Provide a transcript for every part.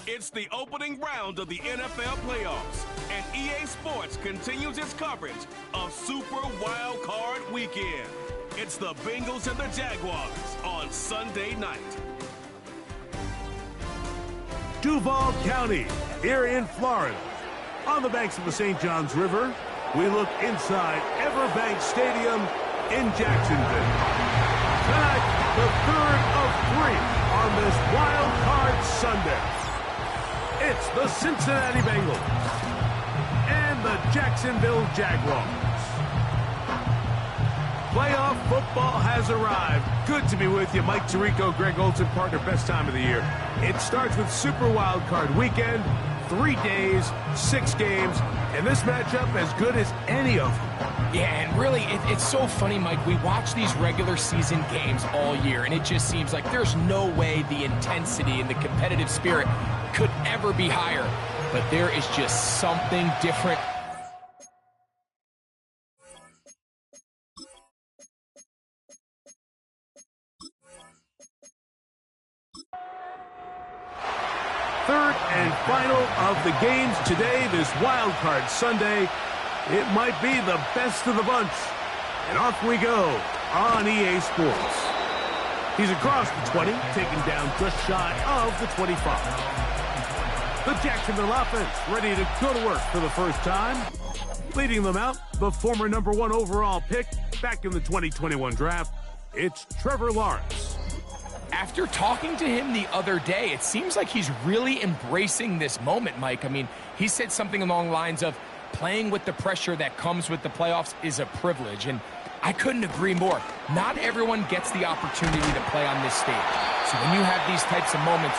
It's the opening round of the NFL playoffs, and EA Sports continues its coverage of Super Wild Card Weekend. It's the Bengals and the Jaguars on Sunday night. Duval County, here in Florida. On the banks of the St. Johns River, we look inside Everbank Stadium in Jacksonville. Tonight, the third of three on this Wild Card Sunday. It's the Cincinnati Bengals and the Jacksonville Jaguars. Playoff football has arrived. Good to be with you. Mike Tirico, Greg Olson, partner, best time of the year. It starts with Super Wild Card Weekend, 3 days, 6 games, and this matchup as good as any of them. Yeah, and really, it's so funny, Mike. We watch these regular season games all year, and it just seems like there's no way the intensity and the competitive spirit could ever be higher. But there is just something different. Third and final of the games today, this Wild Card Sunday. It might be the best of the bunch. And off we go on EA Sports. He's across the 20, taken down just shy of the 25. The Jacksonville offense ready to go to work for the first time. Leading them out, the former #1 overall pick back in the 2021 draft. It's Trevor Lawrence. After talking to him the other day, it seems like he's really embracing this moment, Mike. I mean, he said something along the lines of playing with the pressure that comes with the playoffs is a privilege, and I couldn't agree more. Not everyone gets the opportunity to play on this stage. So when you have these types of moments,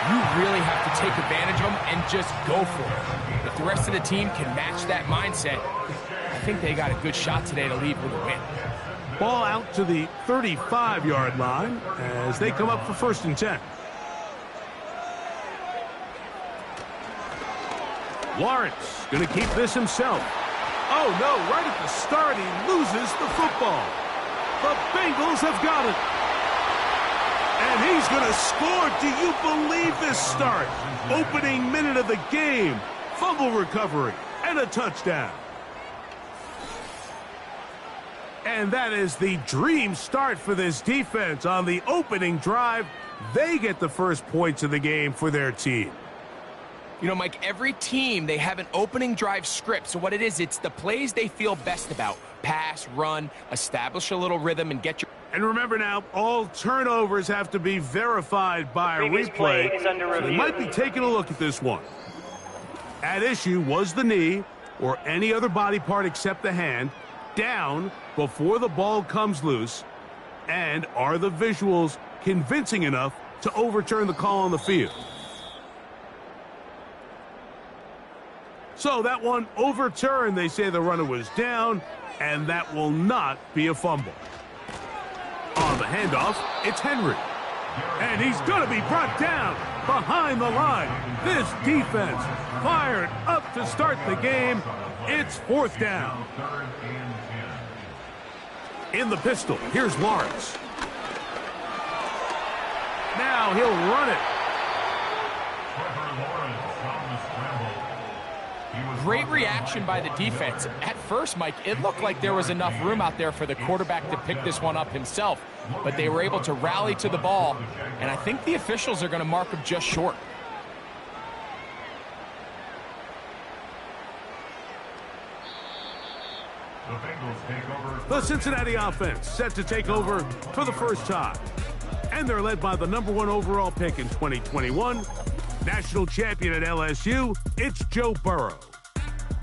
you really have to take advantage of them and just go for it. If the rest of the team can match that mindset, I think they got a good shot today to leave with a win. Ball out to the 35-yard line as they come up for 1st and 10. Lawrence going to keep this himself. Oh, no, right at the start, he loses the football. The Bengals have got it. And he's going to score. Do you believe this start? Opening minute of the game. Fumble recovery and a touchdown. And that is the dream start for this defense on the opening drive. They get the first points of the game for their team. You know, Mike, every team, they have an opening drive script. So what it is, it's the plays they feel best about. Pass, run, establish a little rhythm, and get your... And remember now, all turnovers have to be verified by a replay. So they might be taking a look at this one. At issue was the knee, or any other body part except the hand, down before the ball comes loose. And are the visuals convincing enough to overturn the call on the field? So that one overturned. They say the runner was down, and that will not be a fumble. On the handoff, it's Henry. And he's going to be brought down behind the line. This defense fired up to start the game. It's 4th down. In the pistol, here's Lawrence. Now he'll run it. Great reaction by the defense. At first, Mike, it looked like there was enough room out there for the quarterback to pick this one up himself, but they were able to rally to the ball, and I think the officials are going to mark him just short. The Cincinnati offense set to take over for the first time, and they're led by the #1 overall pick in 2021, national champion at LSU, it's Joe Burrow.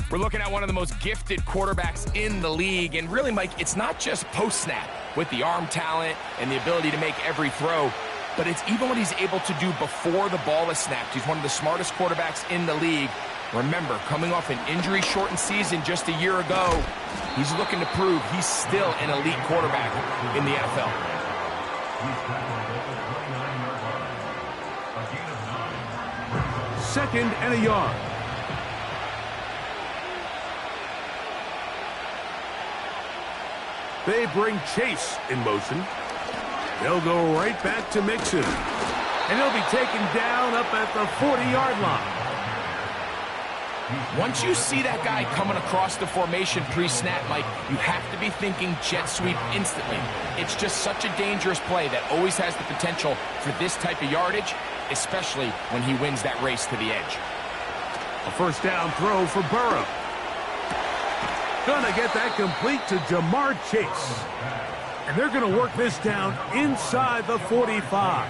We're looking at one of the most gifted quarterbacks in the league. And really, Mike, it's not just post-snap with the arm talent and the ability to make every throw, but it's even what he's able to do before the ball is snapped. He's one of the smartest quarterbacks in the league. Remember, coming off an injury-shortened season just a year ago, he's looking to prove he's still an elite quarterback in the NFL. 2nd and a yard. They bring Chase in motion. They'll go right back to Mixon. And he'll be taken down up at the 40-yard line. Once you see that guy coming across the formation pre-snap, Mike, you have to be thinking jet sweep instantly. It's just such a dangerous play that always has the potential for this type of yardage, especially when he wins that race to the edge. A first down throw for Burrow. Gonna get that complete to Jamar Chase. And they're gonna work this down inside the 45.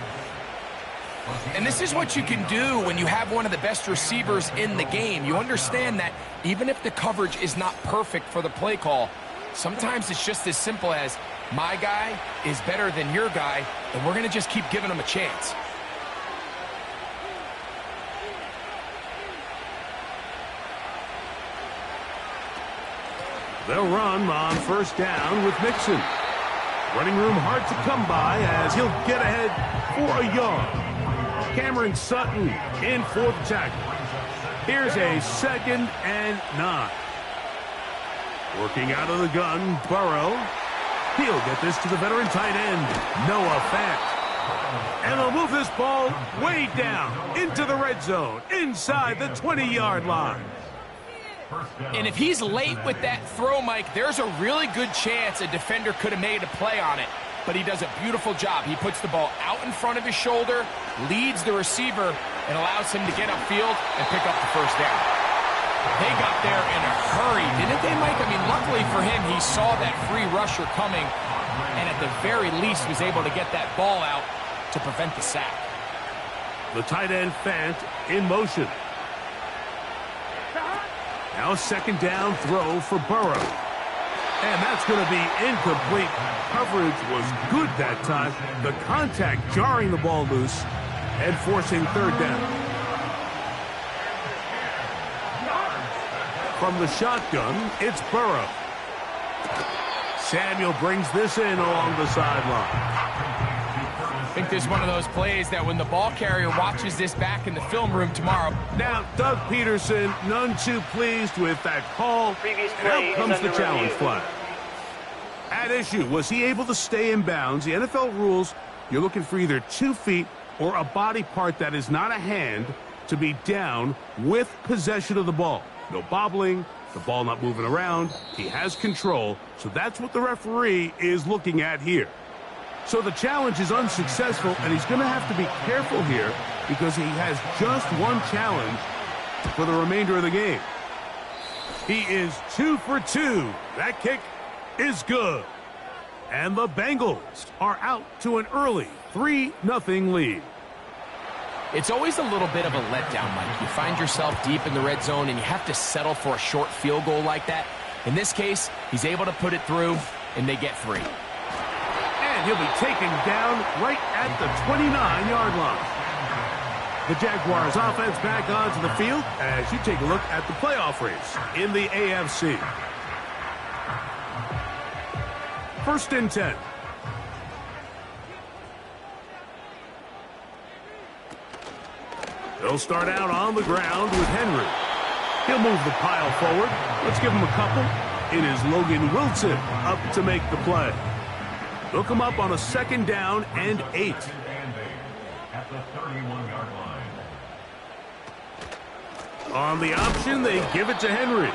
And this is what you can do when you have one of the best receivers in the game. You understand that even if the coverage is not perfect for the play call, sometimes it's just as simple as, my guy is better than your guy, and we're going to just keep giving him a chance. They'll run on first down with Mixon. Running room hard to come by as he'll get ahead for a yard. Cameron Sutton in for the tackle. Here's a 2nd and 9. Working out of the gun, Burrow. He'll get this to the veteran tight end, Noah Fant. And they'll move this ball way down into the red zone, inside the 20-yard line. And if he's late with that throw, Mike, there's a really good chance a defender could have made a play on it. But he does a beautiful job. He puts the ball out in front of his shoulder, leads the receiver, and allows him to get upfield and pick up the first down. They got there in a hurry, didn't they, Mike? I mean, luckily for him, he saw that free rusher coming, and at the very least was able to get that ball out to prevent the sack. The tight end Fant in motion. Now a 2nd down throw for Burrow. And that's going to be incomplete. Coverage was good that time. The contact jarring the ball loose and forcing 3rd down. From the shotgun, it's Burrow. Samuel brings this in along the sideline. I think this is one of those plays that when the ball carrier watches this back in the film room tomorrow. Now, Doug Peterson, none too pleased with that call. And out comes the challenge flag. At issue, was he able to stay in bounds? The NFL rules, you're looking for either 2 feet or a body part that is not a hand to be down with possession of the ball. No bobbling, the ball not moving around. He has control, so that's what the referee is looking at here. So the challenge is unsuccessful, and he's going to have to be careful here because he has just one challenge for the remainder of the game. He is 2 for 2. That kick is good. And the Bengals are out to an early 3-0 lead. It's always a little bit of a letdown, Mike. You find yourself deep in the red zone, and you have to settle for a short field goal like that. In this case, he's able to put it through, and they get 3. And he'll be taken down right at the 29-yard line. The Jaguars offense back onto the field as you take a look at the playoff race in the AFC. 1st and 10. They'll start out on the ground with Henry. He'll move the pile forward. Let's give him a couple. It is Logan Wilson up to make the play. They'll come up on a 2nd down and 8. At the 31-yard line. On the option, they give it to Henry.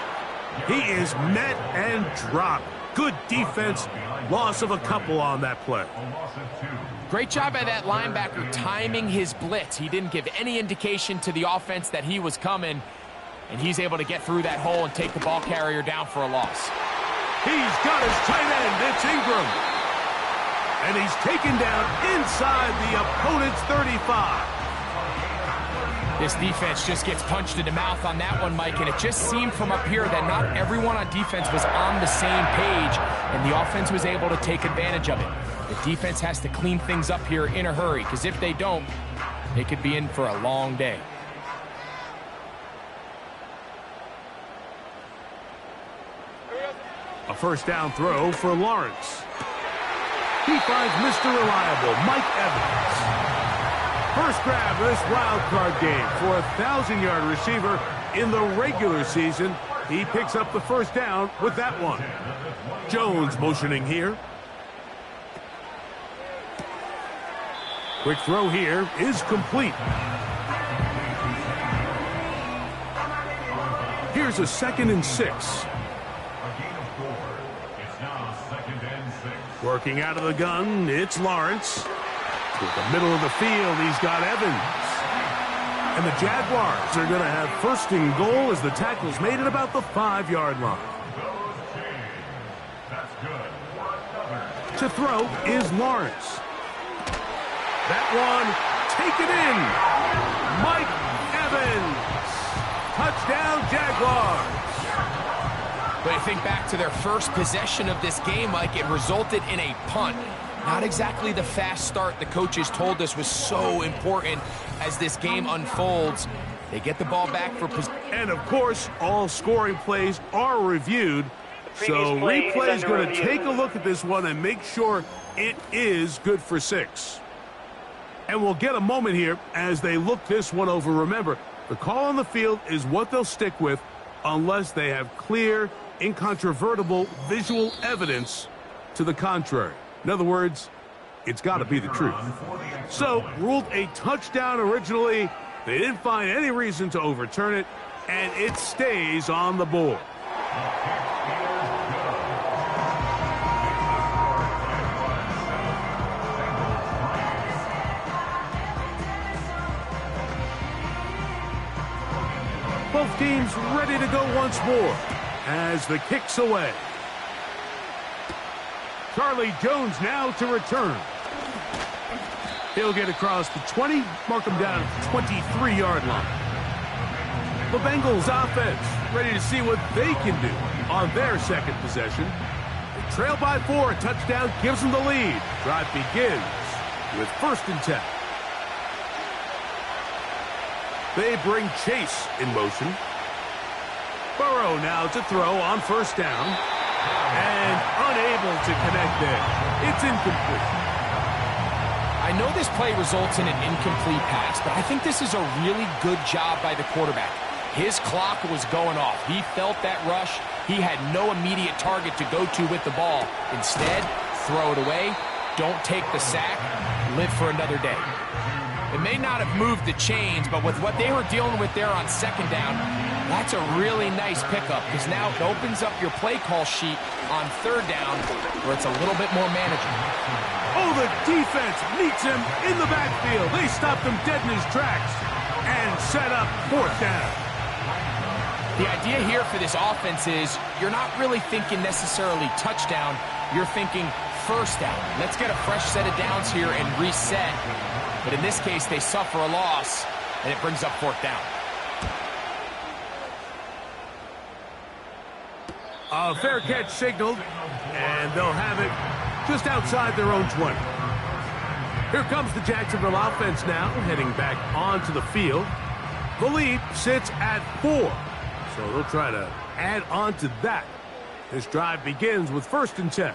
He is met and dropped. Good defense. Loss of a couple on that play. Great job by that linebacker timing his blitz. He didn't give any indication to the offense that he was coming, and he's able to get through that hole and take the ball carrier down for a loss. He's got his tight end. It's Ingram. And he's taken down inside the opponent's 35. This defense just gets punched in the mouth on that one, Mike, and it just seemed from up here that not everyone on defense was on the same page, and the offense was able to take advantage of it. The defense has to clean things up here in a hurry, because if they don't, they could be in for a long day. A first down throw for Lawrence. He finds Mr. Reliable, Mike Evans. First grab of this wild card game for a 1,000-yard receiver in the regular season. He picks up the first down with that one. Jones motioning here. Quick throw here is complete. Here's a 2nd and 6. A gain of 4. It's now 2nd and 6. Working out of the gun, it's Lawrence. To the middle of the field, he's got Evans. And the Jaguars are going to have 1st and goal as the tackle's made at about the 5-yard line. That's good. To throw is Lawrence. That one, taken in. Mike Evans. Touchdown, Jaguars. But I think back to their first possession of this game, Mike, it resulted in a punt. Not exactly the fast start the coaches told us was so important as this game unfolds. They get the ball back for possession. And, of course, all scoring plays are reviewed. So replay is going to take a look at this one and make sure it is good for 6. And we'll get a moment here as they look this one over. Remember, the call on the field is what they'll stick with unless they have clear, incontrovertible visual evidence to the contrary. In other words, it's got to be the truth. So, ruled a touchdown originally. They didn't find any reason to overturn it, and it stays on the board. Both teams ready to go once more as the kick's away. Charlie Jones now to return. He'll get across the 20, mark him down at the 23-yard line. The Bengals offense ready to see what they can do on their 2nd possession. They trail by 4, a touchdown gives them the lead. Drive begins with 1st and 10. They bring Chase in motion. Burrow now to throw on 1st down. And unable to connect there. It's incomplete. I know this play results in an incomplete pass, but I think this is a really good job by the quarterback. His clock was going off. He felt that rush. He had no immediate target to go to with the ball. Instead, throw it away. Don't take the sack. Live for another day. It may not have moved the chains, but with what they were dealing with there on 2nd down, that's a really nice pickup because now it opens up your play call sheet on 3rd down where it's a little bit more manageable. Oh, the defense meets him in the backfield. They stopped him dead in his tracks and set up 4th down. The idea here for this offense is you're not really thinking necessarily touchdown. You're thinking 1st down. Let's get a fresh set of downs here and reset. But in this case, they suffer a loss, and it brings up 4th down. A fair catch signaled, and they'll have it just outside their own 20. Here comes the Jacksonville offense now, heading back onto the field. The lead sits at 4, so they'll try to add on to that. This drive begins with 1st and 10.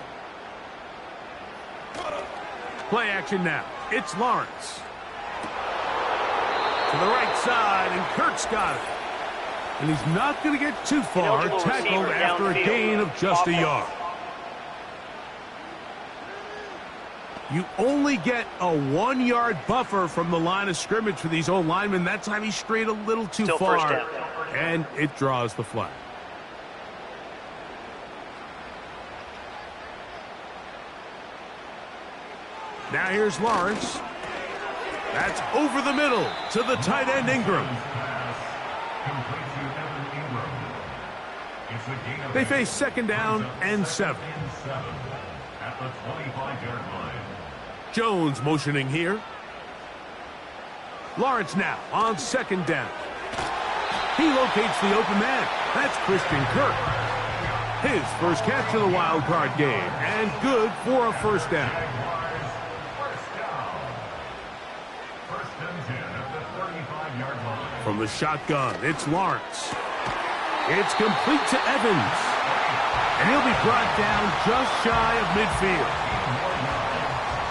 Play action now. It's Lawrence. To the right side, and Kirk's got it. And he's not going to get too far, tackled after a gain of just a yard. You only get a 1-yard buffer from the line of scrimmage for these old linemen. That time he strayed a little too far, and it draws the flag. Now here's Lawrence. That's over the middle to the tight end Ingram. They face 2nd down and 7. At the 25-yard line. Jones motioning here. Lawrence now on 2nd down. He locates the open man. That's Christian Kirk. His first catch of the wild card game, and good for a 1st down. From the shotgun, it's Lawrence. It's complete to Evans. And he'll be brought down just shy of midfield.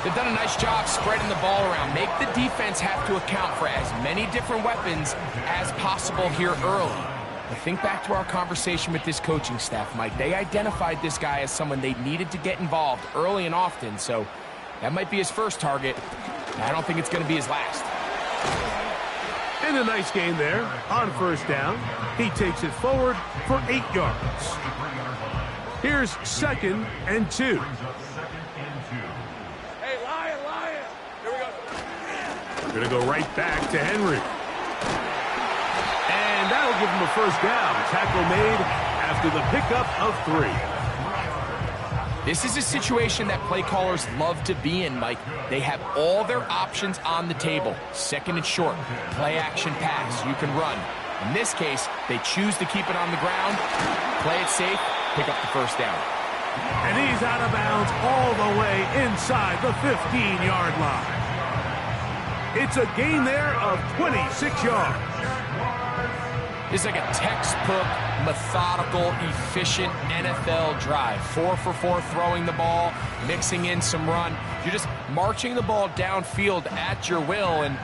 They've done a nice job spreading the ball around. Make the defense have to account for as many different weapons as possible here early. But think back to our conversation with this coaching staff, Mike. They identified this guy as someone they needed to get involved early and often, so that might be his first target. I don't think it's going to be his last. And a nice gain there on first down. He takes it forward for 8 yards. Here's 2nd and 2. Hey, Lion. Here we go. We're going to go right back to Henry. And that'll give him a first down. Tackle made after the pickup of 3. This is a situation that play callers love to be in, Mike. They have all their options on the table. 2nd and short, play action pass, you can run. In this case, they choose to keep it on the ground, play it safe, pick up the first down. And he's out of bounds all the way inside the 15-yard line. It's a gain there of 26 yards. It's like a textbook, methodical, efficient NFL drive. 4 for 4 throwing the ball, mixing in some run. You're just marching the ball downfield at your will, and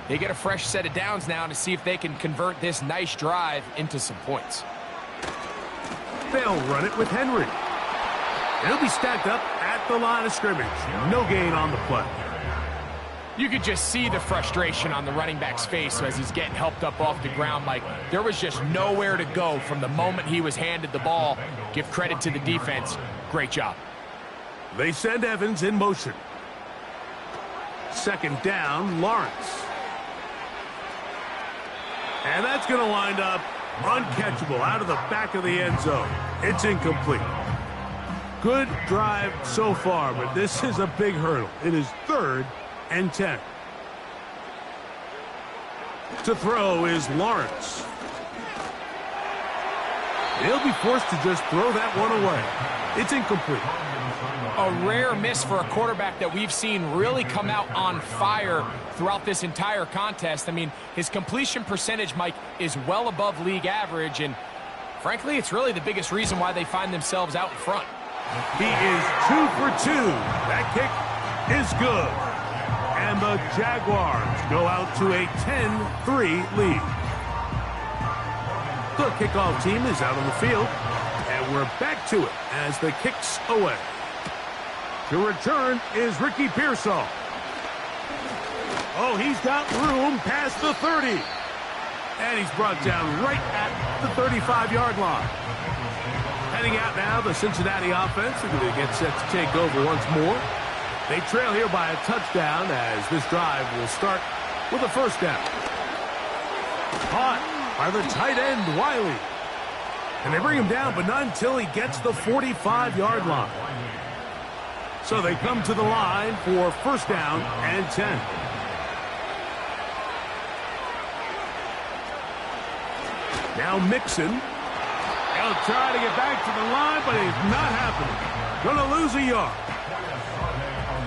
they get a fresh set of downs now to see if they can convert this nice drive into some points. They'll run it with Henry. He'll be stacked up at the line of scrimmage. No gain on the play. You could just see the frustration on the running back's face as he's getting helped up off the ground, Mike. There was just nowhere to go from the moment he was handed the ball. Give credit to the defense. Great job. They send Evans in motion. 2nd down, Lawrence. And that's going to wind up uncatchable out of the back of the end zone. It's incomplete. Good drive so far, but this is a big hurdle. It is 3rd and 10. To throw is Lawrence. He'll be forced to just throw that one away. It's incomplete. A rare miss for a quarterback that we've seen really come out on fire throughout this entire contest. I mean, his completion percentage, Mike, is well above league average, and frankly, it's really the biggest reason why they find themselves out in front. He is 2 for 2. That kick is good. And the Jaguars go out to a 10-3 lead. The kickoff team is out on the field, and we're back to it as the kick's away. The return is Ricky Pearsall. Oh, he's got room past the 30. And he's brought down right at the 35-yard line. Heading out now, the Cincinnati offense are going to get set to take over once more. They trail here by a touchdown as this drive will start with a first down. Caught by the tight end, Wiley. And they bring him down, but not until he gets the 45-yard line. So they come to the line for first down and 10. Now Mixon. He'll try to get back to the line, but it's not happening. Going to lose a yard.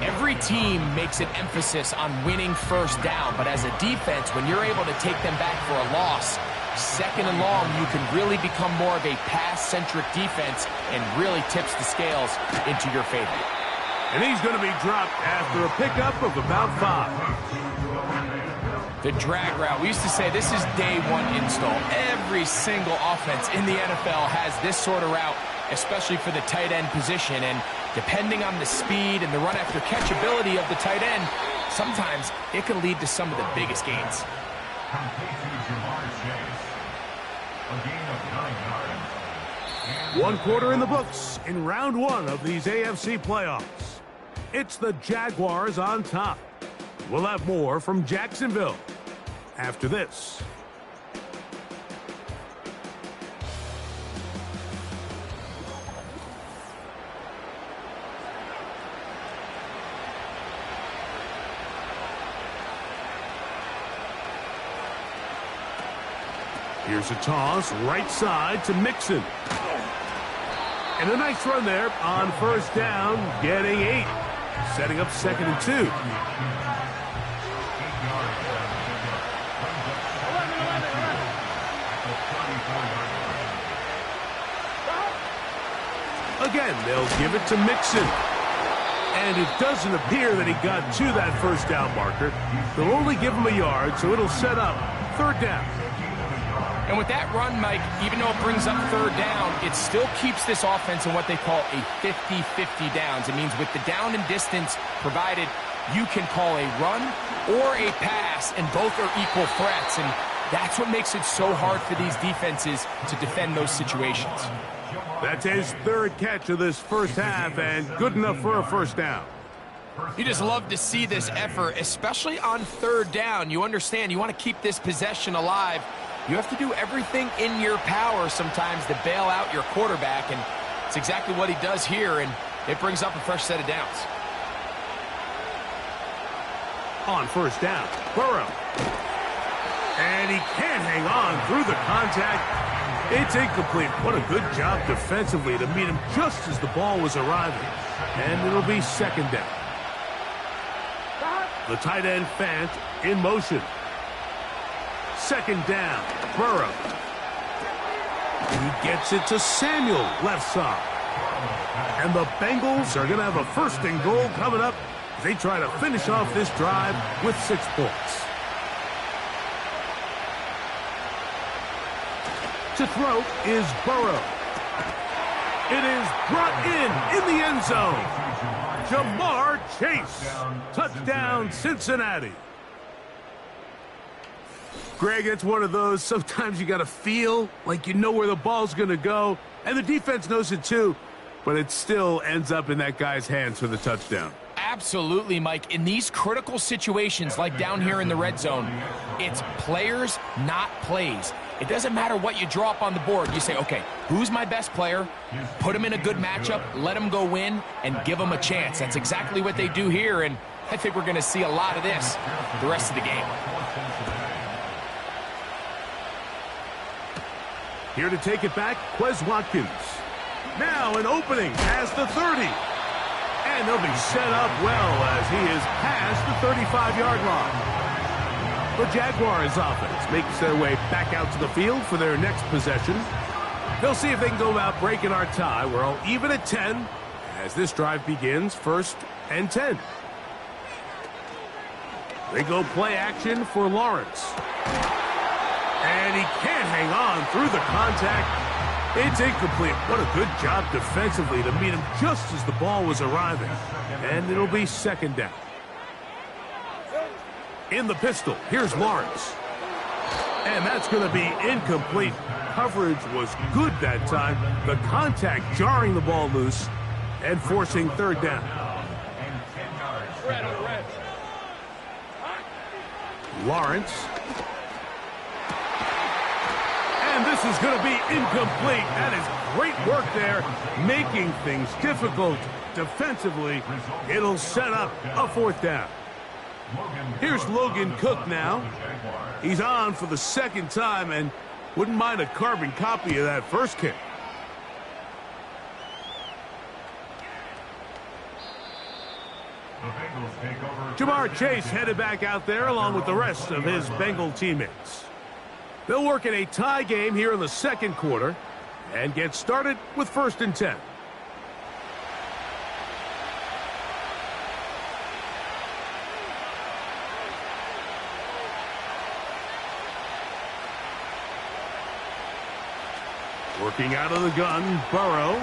Every team makes an emphasis on winning first down, but as a defense, when you're able to take them back for a loss, 2nd and long, you can really become more of a pass-centric defense and really tips the scales into your favor. And he's going to be dropped after a pickup of about 5. The drag route. We used to say this is day 1 install. Every single offense in the NFL has this sort of route, especially for the tight end position. And depending on the speed and the run after catch ability of the tight end, sometimes it can lead to some of the biggest gains. One quarter in the books in round 1 of these AFC playoffs. It's the Jaguars on top. We'll have more from Jacksonville after this. Here's a toss, right side to Mixon. And a nice run there on first down, getting 8. Setting up 2nd and 2. Again, they'll give it to Mixon. And it doesn't appear that he got to that first down marker. They'll only give him a yard, so it'll set up 3rd down. And with that run, Mike, even though it brings up 3rd down, it still keeps this offense in what they call a 50-50 downs. It means with the down and distance provided, you can call a run or a pass, and both are equal threats, and that's what makes it so hard for these defenses to defend those situations. That's his third catch of this first half, and good enough for a first down. You just love to see this effort, especially on third down. You understand, you want to keep this possession alive. You have to do everything in your power sometimes to bail out your quarterback, and it's exactly what he does here, and it brings up a fresh set of downs. On first down, Burrow. And he can't hang on through the contact. It's incomplete. What a good job defensively to meet him just as the ball was arriving. And it'll be second down. The tight end, Fant, in motion. Second down, Burrow. He gets it to Samuel, left side. And the Bengals are going to have a first and goal coming up as they try to finish off this drive with 6 points. To throw is Burrow. It is brought in the end zone. Jamar Chase. Touchdown, Cincinnati. Greg, it's one of those, sometimes you got to feel like you know where the ball's going to go, and the defense knows it too, but it still ends up in that guy's hands for the touchdown. Absolutely, Mike. In these critical situations, like down here in the red zone, it's players, not plays. It doesn't matter what you draw up on the board. You say, okay, who's my best player? Put him in a good matchup, let him go win, and give him a chance. That's exactly what they do here, and I think we're going to see a lot of this the rest of the game. Here to take it back, Quez Watkins. Now an opening past the 30. And they'll be set up well as he is past the 35-yard line. The Jaguars offense makes their way back out to the field for their next possession. They'll see if they can go about breaking our tie. We're all even at 10 as this drive begins, 1st and 10. They go play action for Lawrence. And he can't hang on through the contact. It's incomplete. What a good job defensively to meet him just as the ball was arriving. And it'll be second down. In the pistol, here's Lawrence. And that's going to be incomplete. Coverage was good that time. The contact jarring the ball loose and forcing third down. Lawrence. And this is going to be incomplete. That is great work there, making things difficult defensively. It'll set up a 4th down. Here's Logan Cook now. He's on for the 2nd time and wouldn't mind a carbon copy of that first kick. Jamar Chase headed back out there along with the rest of his Bengal teammates. They'll work in a tie game here in the 2nd quarter and get started with 1st and 10. Working out of the gun, Burrow.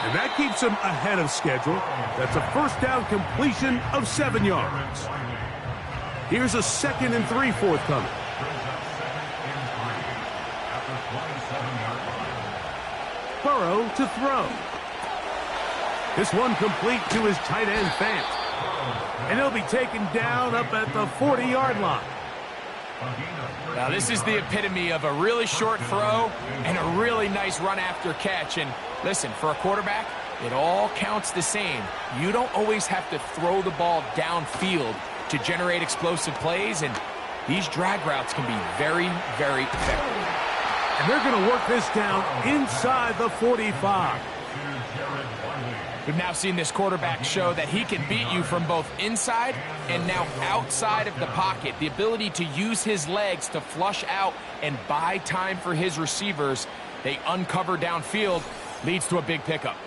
And that keeps him ahead of schedule. That's a 1st down completion of 7 yards. Here's a 2nd and 3 forthcoming. Burrow to throw. This one complete to his tight end, Fant. And he'll be taken down up at the 40-yard line. Now, this is the epitome of a really short throw and a really nice run after catch. And listen, for a quarterback, it all counts the same. You don't always have to throw the ball downfield to generate explosive plays, and these drag routes can be very, very effective. And they're going to work this down inside the 45. We've now seen this quarterback show that he can beat you from both inside and now outside of the pocket. The ability to use his legs to flush out and buy time for his receivers. They uncover downfield, leads to a big pickup.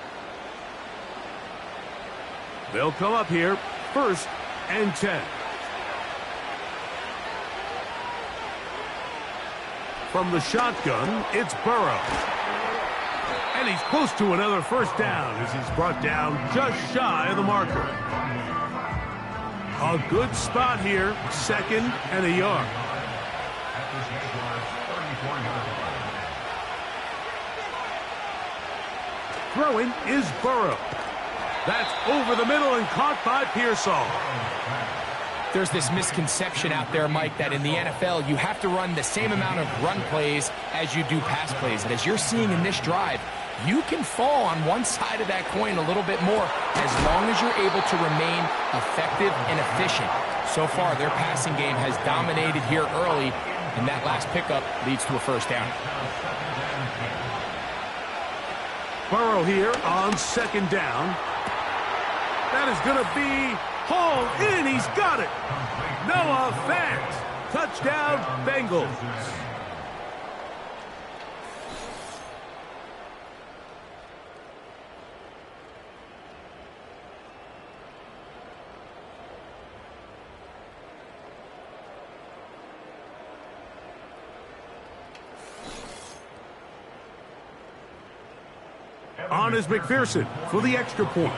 They'll come up here, 1st and 10. From the shotgun, it's Burrow. And he's close to another 1st down as he's brought down just shy of the marker. A good spot here, 2nd and a yard. Throwing is Burrow. That's over the middle and caught by Pearsall. There's this misconception out there, Mike, that in the NFL, you have to run the same amount of run plays as you do pass plays. And as you're seeing in this drive, you can fall on one side of that coin a little bit more as long as you're able to remain effective and efficient. So far, their passing game has dominated here early, and that last pickup leads to a first down. Burrow here on 2nd down. That is going to be hauled in. He's got it. Noah Fant. Touchdown, Bengals. On is McPherson for the extra point.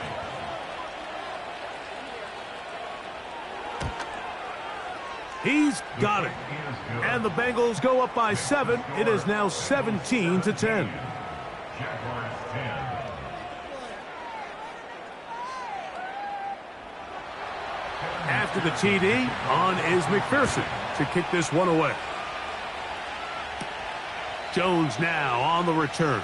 He's got it. And the Bengals go up by 7. It is now 17-10. After the TD, on is McPherson to kick this one away. Jones now on the return.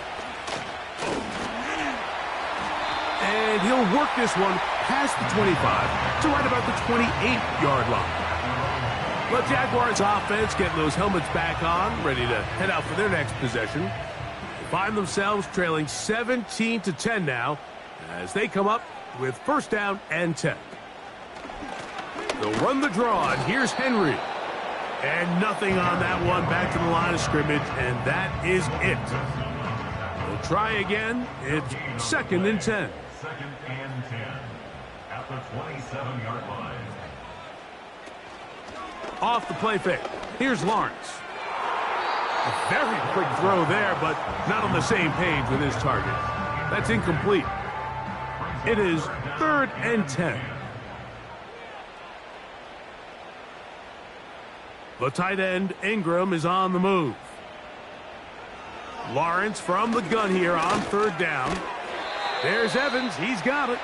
And he'll work this one past the 25 to right about the 28-yard line. The Jaguars offense getting those helmets back on, ready to head out for their next possession. They find themselves trailing 17-10 now as they come up with 1st down and 10. They'll run the draw, and here's Henry. And nothing on that one, back to the line of scrimmage, and that is it. They'll try again. It's 2nd and 10. 2nd and 10 at the 27-yard line. Off the play fake. Here's Lawrence. A very quick throw there, but not on the same page with his target. That's incomplete. It is 3rd and 10. The tight end, Ingram, is on the move. Lawrence from the gun here on 3rd down. There's Evans. He's got it.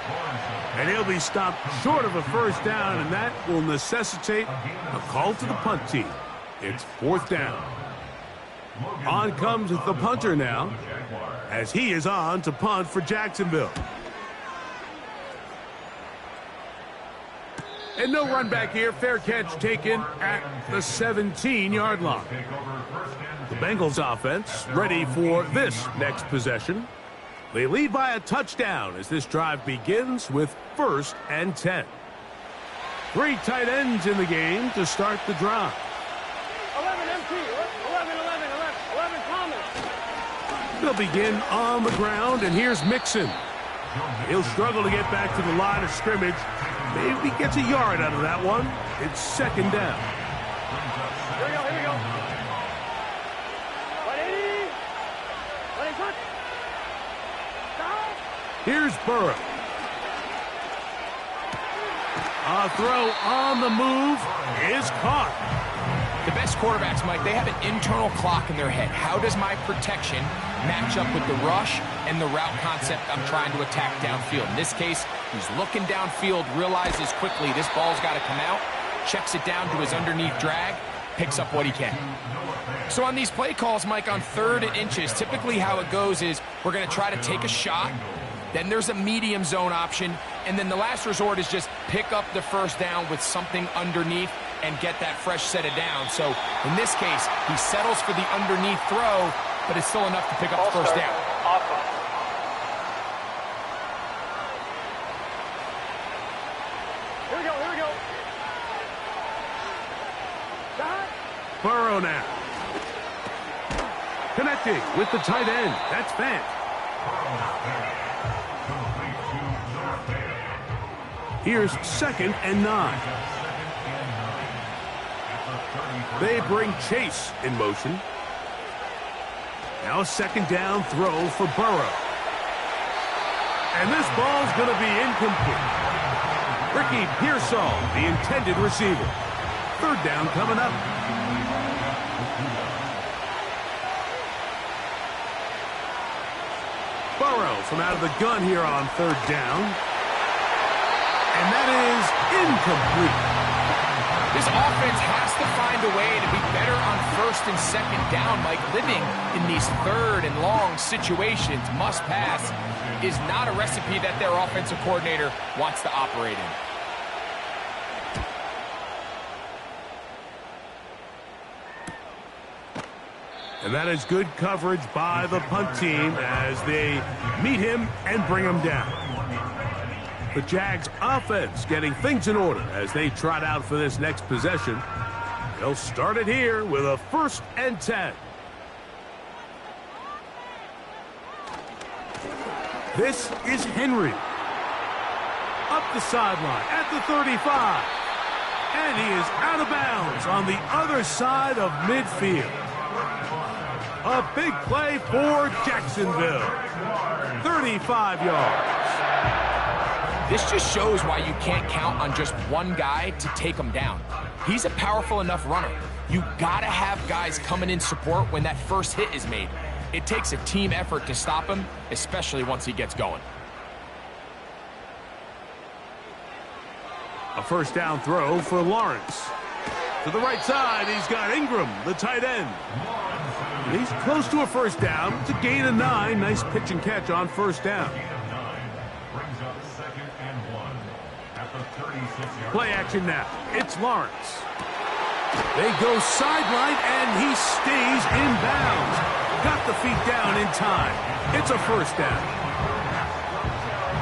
And he'll be stopped short of a 1st down, and that will necessitate a call to the punt team. It's 4th down. On comes the punter now, as he is on to punt for Jacksonville. And no run back here. Fair catch taken at the 17-yard line. The Bengals offense ready for this next possession. They lead by a touchdown as this drive begins with 1st and 10. 3 tight ends in the game to start the drive. 11 empty. 11 common. They'll begin on the ground, and here's Mixon. He'll struggle to get back to the line of scrimmage. Maybe gets a yard out of that one. It's 2nd down. Here we go. 180. 180 touch. Here's Burrow. A throw on the move is caught. The best quarterbacks, Mike, they have an internal clock in their head. How does my protection match up with the rush and the route concept I'm trying to attack downfield? In this case, he's looking downfield, realizes quickly this ball's got to come out, checks it down to his underneath drag, picks up what he can. So on these play calls, Mike, on 3rd and inches, typically how it goes is we're going to try to take a shot. Then there's a medium zone option, and then the last resort is just pick up the 1st down with something underneath and get that fresh set of down. So in this case, he settles for the underneath throw, but it's still enough to pick up the 1st down. Awesome. Here we go. Burrow now. Connecting with the tight end. That's Fant. Here's 2nd and 9. They bring Chase in motion. Now a 2nd down throw for Burrow. And this ball's going to be incomplete. Ricky Pearsall, the intended receiver. Third down coming up. Burrow from out of the gun here on third down. And that is incomplete. This offense has to find a way to be better on first and second down, Mike. Living in these third and long situations, must pass, is not a recipe that their offensive coordinator wants to operate in. And that is good coverage by the punt team as they meet him and bring him down. The Jags offense getting things in order as they trot out for this next possession. They'll start it here with a 1st and 10. This is Henry. Up the sideline at the 35. And he is out of bounds on the other side of midfield. A big play for Jacksonville. 35 yards. This just shows why you can't count on just one guy to take him down. He's a powerful enough runner. You gotta have guys coming in support when that first hit is made. It takes a team effort to stop him, especially once he gets going. A first down throw for Lawrence. To the right side, he's got Ingram, the tight end. He's close to a first down. It's a gain of 9. Nice pitch and catch on first down. Play action now. It's Lawrence. They go sideline, and he stays in bounds. Got the feet down in time. It's a first down.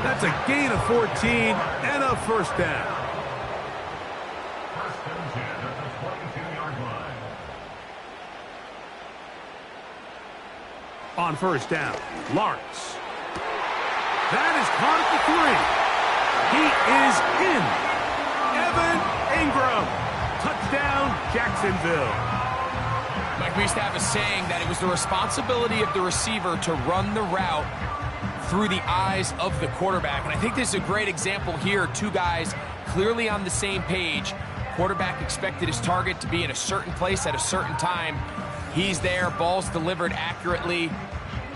That's a gain of 14 and a first down. On first down, Lawrence. That is caught at the 3. He is in. Evan Ingram. Touchdown, Jacksonville. Mike, we used to have a saying that it was the responsibility of the receiver to run the route through the eyes of the quarterback. And I think this is a great example here. Two guys clearly on the same page. Quarterback expected his target to be in a certain place at a certain time. He's there, ball's delivered accurately.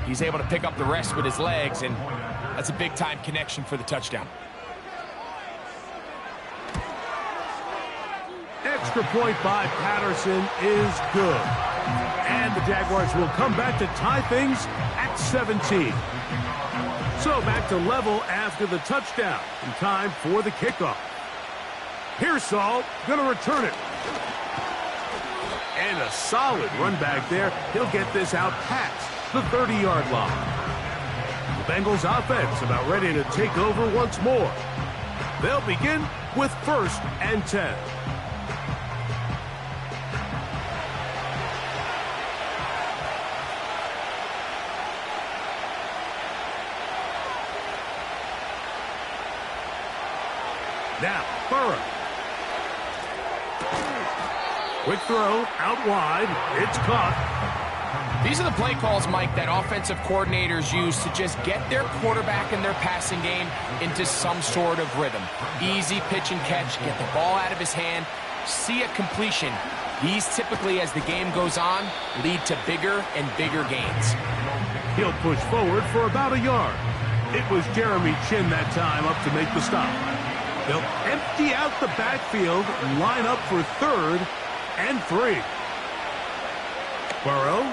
He's able to pick up the rest with his legs, and that's a big-time connection for the touchdown. Extra point by Patterson is good. And the Jaguars will come back to tie things at 17. So back to level after the touchdown. In time for the kickoff. Pearsall going to return it. And a solid run back there. He'll get this out past the 30-yard line. The Bengals offense about ready to take over once more. They'll begin with 1st and 10. Now, Burrow. Quick throw, out wide. It's caught. These are the play calls, Mike, that offensive coordinators use to just get their quarterback and their passing game into some sort of rhythm. Easy pitch and catch, get the ball out of his hand, see a completion. These typically, as the game goes on, lead to bigger and bigger gains. He'll push forward for about a yard. It was Jeremy Chin that time up to make the stop. They'll empty out the backfield, line up for 3rd and 3. Burrow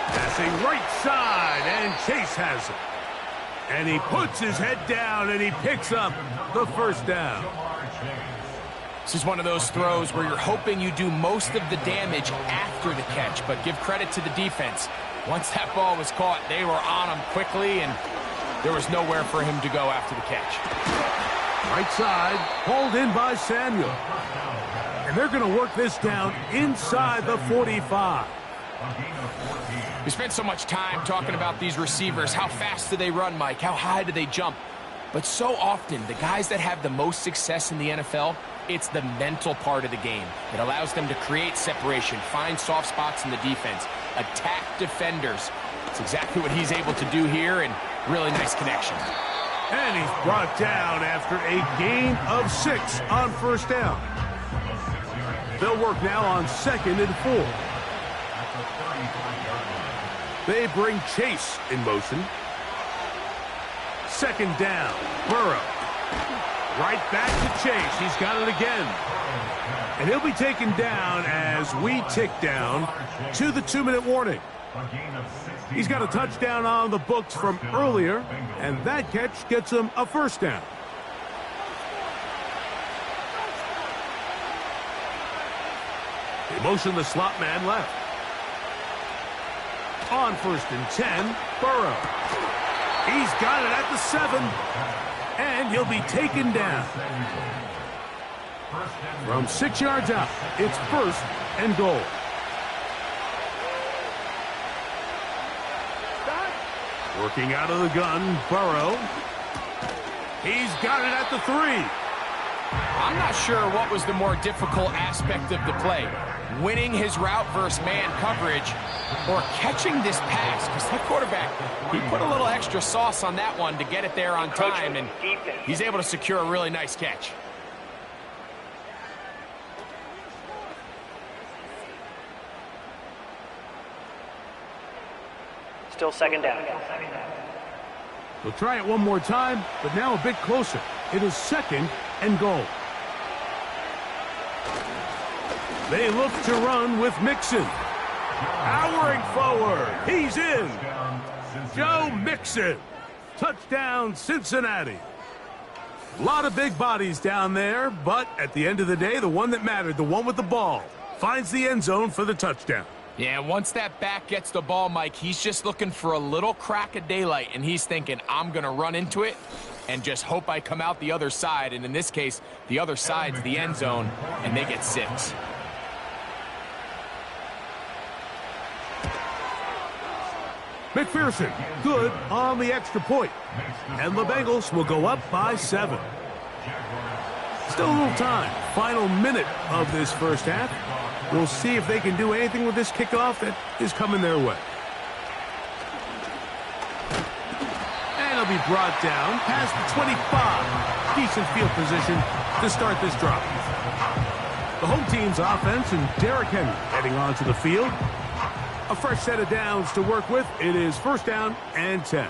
passing right side, and Chase has it. And he puts his head down, and he picks up the first down. This is one of those throws where you're hoping you do most of the damage after the catch, but give credit to the defense. Once that ball was caught, they were on him quickly, and there was nowhere for him to go after the catch. Right side, hauled in by Samuel. And they're going to work this down inside the 45. We spent so much time talking about these receivers. How fast do they run, Mike? How high do they jump? But so often, the guys that have the most success in the NFL, it's the mental part of the game. It allows them to create separation, find soft spots in the defense, attack defenders. It's exactly what he's able to do here, and really nice connection. And he's brought down after a gain of 6 on first down. They'll work now on 2nd and 4. They bring Chase in motion. 2nd down, Burrow. Right back to Chase. He's got it again. And he'll be taken down as we tick down to the 2-minute warning. He's got a touchdown on the books from earlier, and that catch gets him a first down. They motion the slot man left. On 1st and 10, Burrow. He's got it at the 7, and he'll be taken down. From 6 yards out, it's 1st and goal. Working out of the gun, Burrow. He's got it at the 3. I'm not sure what was the more difficult aspect of the play. Winning his route versus man coverage or catching this pass, because that quarterback, he put a little extra sauce on that one to get it there on time, and he's able to secure a really nice catch. Still 2nd down. We'll try it one more time, but now a bit closer. It is 2nd and goal. They look to run with Mixon. Powering forward. He's in. Joe Mixon. Touchdown, Cincinnati. A lot of big bodies down there, but at the end of the day, the one that mattered, the one with the ball, finds the end zone for the touchdown. Yeah, once that back gets the ball, Mike, he's just looking for a little crack of daylight, and he's thinking, I'm going to run into it and just hope I come out the other side. And in this case, the other side's the end zone, and they get 6. McPherson, good on the extra point. And the Bengals will go up by 7. Still a little time. Final minute of this first half. We'll see if they can do anything with this kickoff that is coming their way. And he'll be brought down past the 25. Decent field position to start this drive. The home team's offense and Derrick Henry heading onto the field. A fresh set of downs to work with. It is 1st down and 10.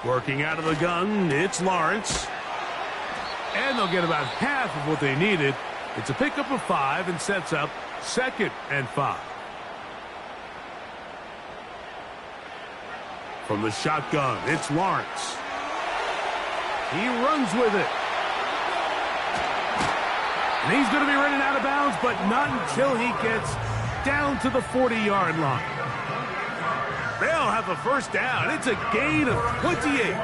Working out of the gun, it's Lawrence. And they'll get about half of what they needed. It's a pickup of 5 and sets up 2nd and 5. From the shotgun, it's Lawrence. He runs with it. And he's going to be running out of bounds, but not until he gets down to the 40-yard line. They'll have a first down. It's a gain of 28.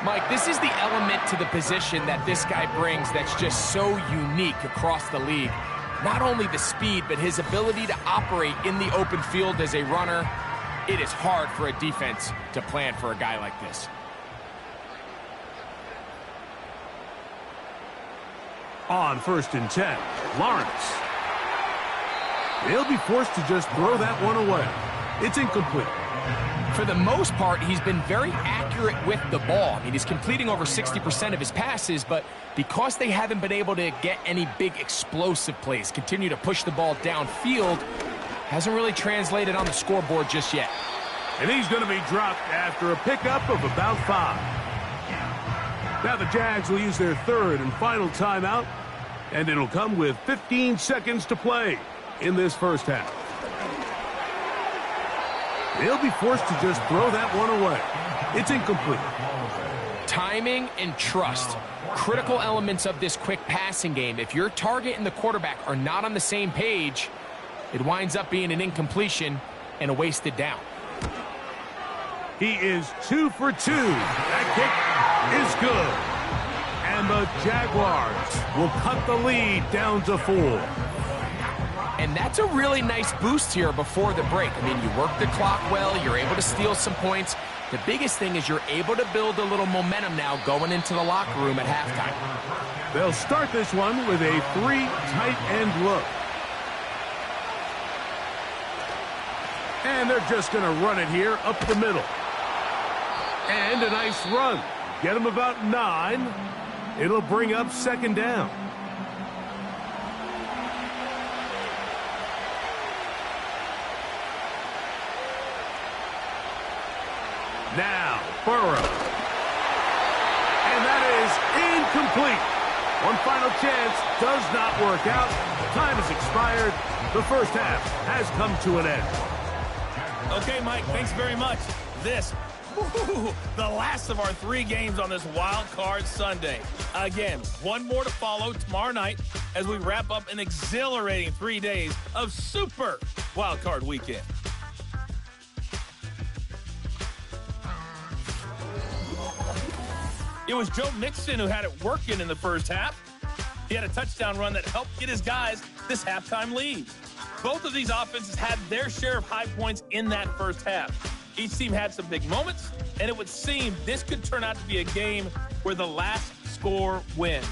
Mike, this is the element to the position that this guy brings that's just so unique across the league. Not only the speed, but his ability to operate in the open field as a runner. It is hard for a defense to plan for a guy like this. On 1st and 10, Lawrence. He'll be forced to just throw that one away. It's incomplete. For the most part, he's been very accurate with the ball. I mean, he's completing over 60% of his passes, but because they haven't been able to get any big explosive plays, continue to push the ball downfield, hasn't really translated on the scoreboard just yet. And he's going to be dropped after a pickup of about 5. Now the Jags will use their 3rd and final timeout, and it'll come with 15 seconds to play in this first half. They'll be forced to just throw that one away. It's incomplete. Timing and trust, critical elements of this quick passing game. If your target and the quarterback are not on the same page, it winds up being an incompletion and a wasted down. He is 2 for 2. That kick is good. And the Jaguars will cut the lead down to 4. And that's a really nice boost here before the break. I mean, you work the clock well, you're able to steal some points. The biggest thing is you're able to build a little momentum now going into the locker room at halftime. They'll start this one with a 3 tight end look. And they're just going to run it here up the middle. And a nice run. Get him about 9. It'll bring up second down. Now, Burrow. And that is incomplete. One final chance does not work out. Time has expired. The first half has come to an end. Okay, Mike, thanks very much. This, the last of our 3 games on this Wild Card Sunday. Again, one more to follow tomorrow night as we wrap up an exhilarating 3 days of Super Wild Card Weekend. It was Joe Mixon who had it working in the first half. He had a touchdown run that helped get his guys this halftime lead. Both of these offenses had their share of high points in that first half. Each team had some big moments, and it would seem this could turn out to be a game where the last score wins.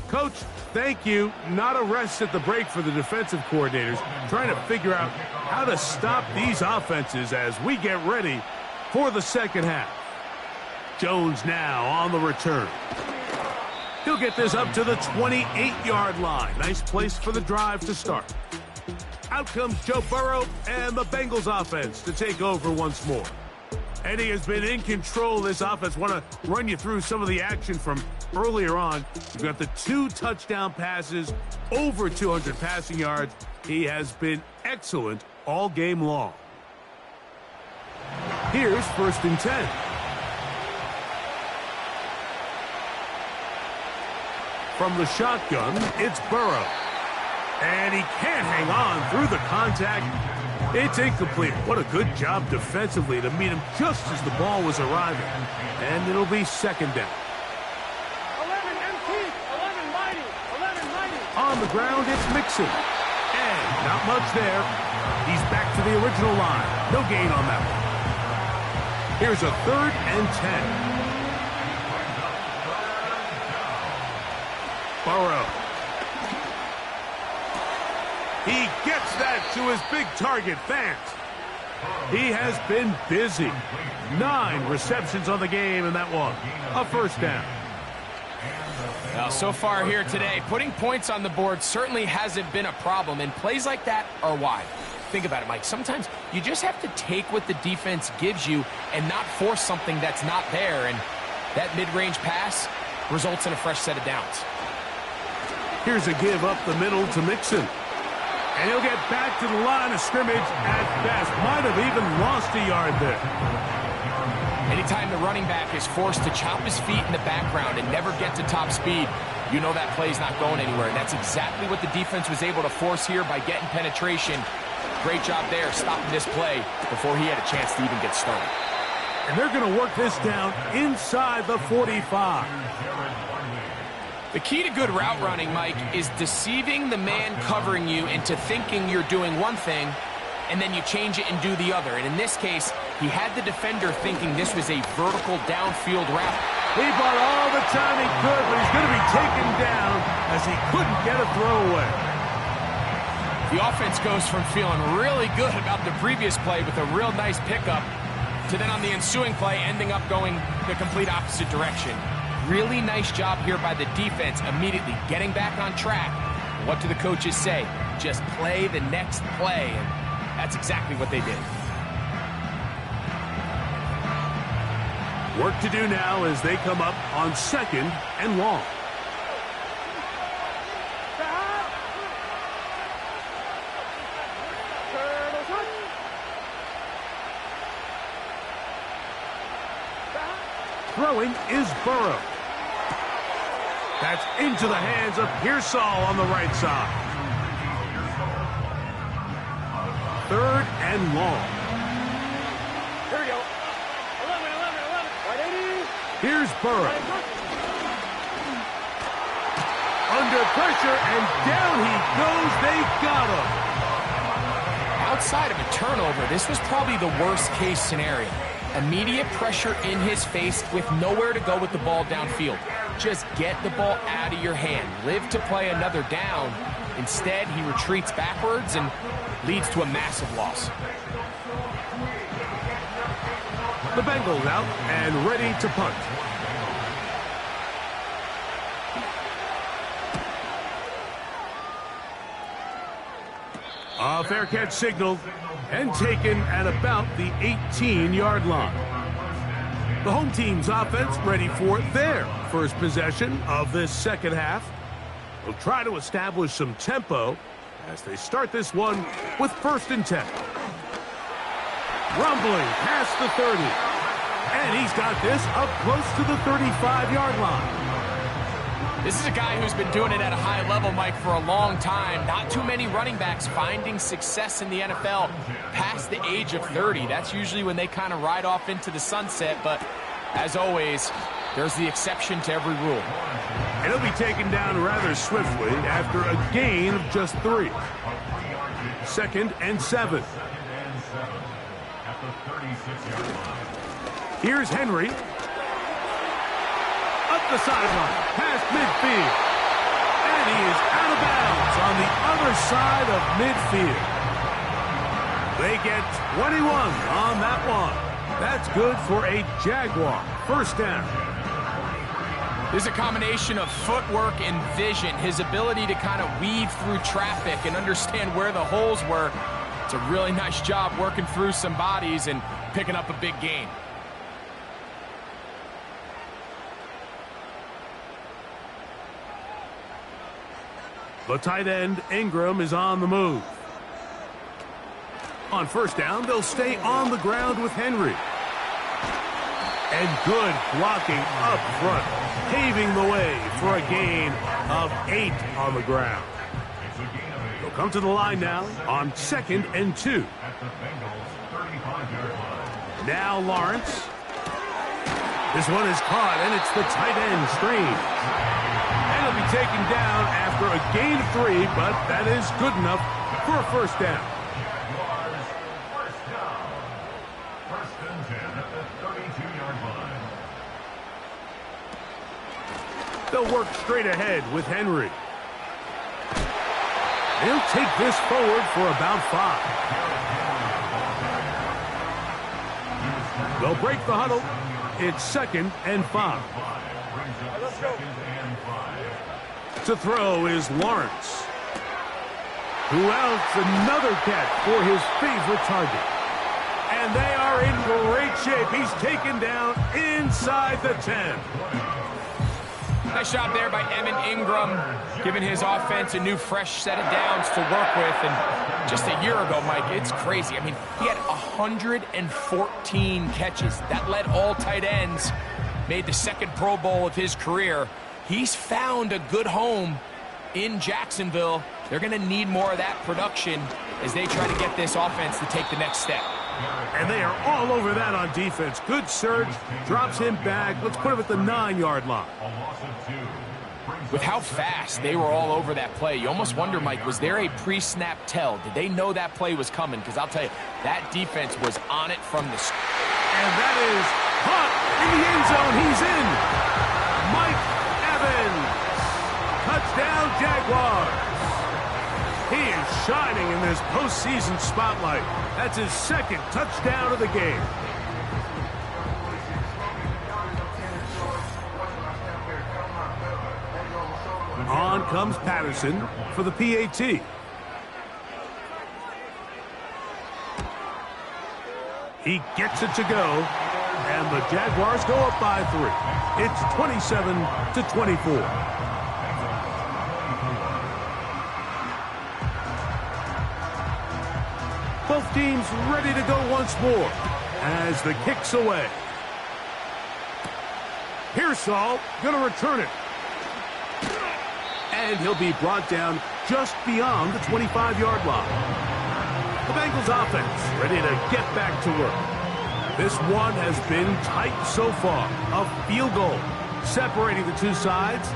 Coach, thank you. Not a rest at the break for the defensive coordinators, trying to figure out how to stop these offenses as we get ready for the second half. Jones now on the return. He'll get this up to the 28-yard line. Nice place for the drive to start. Out comes Joe Burrow and the Bengals offense to take over once more. And he has been in control of this offense. Want to run you through some of the action from earlier on. You've got the 2 touchdown passes, over 200 passing yards. He has been excellent all game long. Here's 1st and 10. From the shotgun, it's Burrow. And he can't hang on through the contact. It's incomplete. What a good job defensively to meet him just as the ball was arriving. And it'll be second down. 11 empty, 11 mighty, 11 mighty. On the ground, it's Mixon. And not much there. He's back to the original line. No gain on that one. Here's a 3rd and 10. Burrow. He gets that to his big target, Fant. He has been busy. 9 receptions on the game, and that one, a first down. Well, so far here today, putting points on the board certainly hasn't been a problem, and plays like that are why. Think about it, Mike. Sometimes you just have to take what the defense gives you and not force something that's not there, and that mid-range pass results in a fresh set of downs. Here's a give up the middle to Mixon. And he'll get back to the line of scrimmage at best. Might have even lost a yard there. Anytime the running back is forced to chop his feet in the background and never get to top speed, you know that play's not going anywhere. And that's exactly what the defense was able to force here by getting penetration. Great job there, stopping this play before he had a chance to even get started. And they're going to work this down inside the 45. The key to good route running, Mike, is deceiving the man covering you into thinking you're doing one thing, and then you change it and do the other. And in this case, he had the defender thinking this was a vertical downfield route. He bought all the time he could, but he's going to be taken down as he couldn't get a throwaway. The offense goes from feeling really good about the previous play with a real nice pickup to then on the ensuing play ending up going the complete opposite direction. Really nice job here by the defense, immediately getting back on track. What do the coaches say? Just play the next play, and that's exactly what they did. Work to do now as they come up on 2nd and long. Throwing is Burrow. That's into the hands of Pearsall on the right side. 3rd and long. Here we go. 11, 11, 11. Right 80. Here's Burrow. Under pressure, and down he goes. They got him. Outside of a turnover, this was probably the worst-case scenario. Immediate pressure in his face with nowhere to go with the ball downfield. Just get the ball out of your hand. Live to play another down. Instead, he retreats backwards and leads to a massive loss. The Bengals out and ready to punt. A fair catch signaled and taken at about the 18-yard line. The home team's offense ready for their first possession of this second half. They'll try to establish some tempo as they start this one with 1st and 10. Rumbling past the 30. And he's got this up close to the 35-yard line. This is a guy who's been doing it at a high level, Mike, for a long time. Not too many running backs finding success in the NFL past the age of 30. That's usually when they kind of ride off into the sunset, but as always, there's the exception to every rule. And he'll be taken down rather swiftly after a gain of just 3. 2nd and 7. Here's Henry. Up the sideline, past midfield. And he is out of bounds on the other side of midfield. They get 21 on that one. That's good for a Jaguar 1st down. There's a combination of footwork and vision, his ability to kind of weave through traffic and understand where the holes were. It's a really nice job working through some bodies and picking up a big gain. The tight end, Ingram, is on the move. On 1st down, they'll stay on the ground with Henry. And good blocking up front, paving the way for a gain of 8 on the ground. They'll come to the line now on 2nd and 2. Now Lawrence. This one is caught, and it's the tight end, Strange. And he'll be taken down after a gain of 3, but that is good enough for a 1st down. They'll work straight ahead with Henry. They'll take this forward for about 5. They'll break the huddle. It's 2nd and 5. Let's go. To throw is Lawrence. Who else? Another catch for his favorite target. And they are in great shape. He's taken down inside the 10. Nice job there by Evan Ingram, giving his offense a new fresh set of downs to work with. And just a year ago, Mike, it's crazy. I mean, he had 114 catches. That led all tight ends, made the 2nd Pro Bowl of his career. He's found a good home in Jacksonville. They're going to need more of that production as they try to get this offense to take the next step. And they are all over that on defense. Good surge, drops him back. Let's put him at the 9-yard line. With how fast they were all over that play, you almost wonder, Mike, was there a pre-snap tell? Did they know that play was coming? Because I'll tell you, that defense was on it from the start. And that is caught in the end zone. He's in. Mike Evans. Touchdown, Jaguars. He is shining in this postseason spotlight. That's his 2nd touchdown of the game. On comes Patterson for the PAT. He gets it to go, and the Jaguars go up by 3. It's 27-24. Both teams ready to go once more as the kick's away. Pearsall going to return it. And he'll be brought down just beyond the 25-yard line. The Bengals offense ready to get back to work. This one has been tight so far. A field goal separating the two sides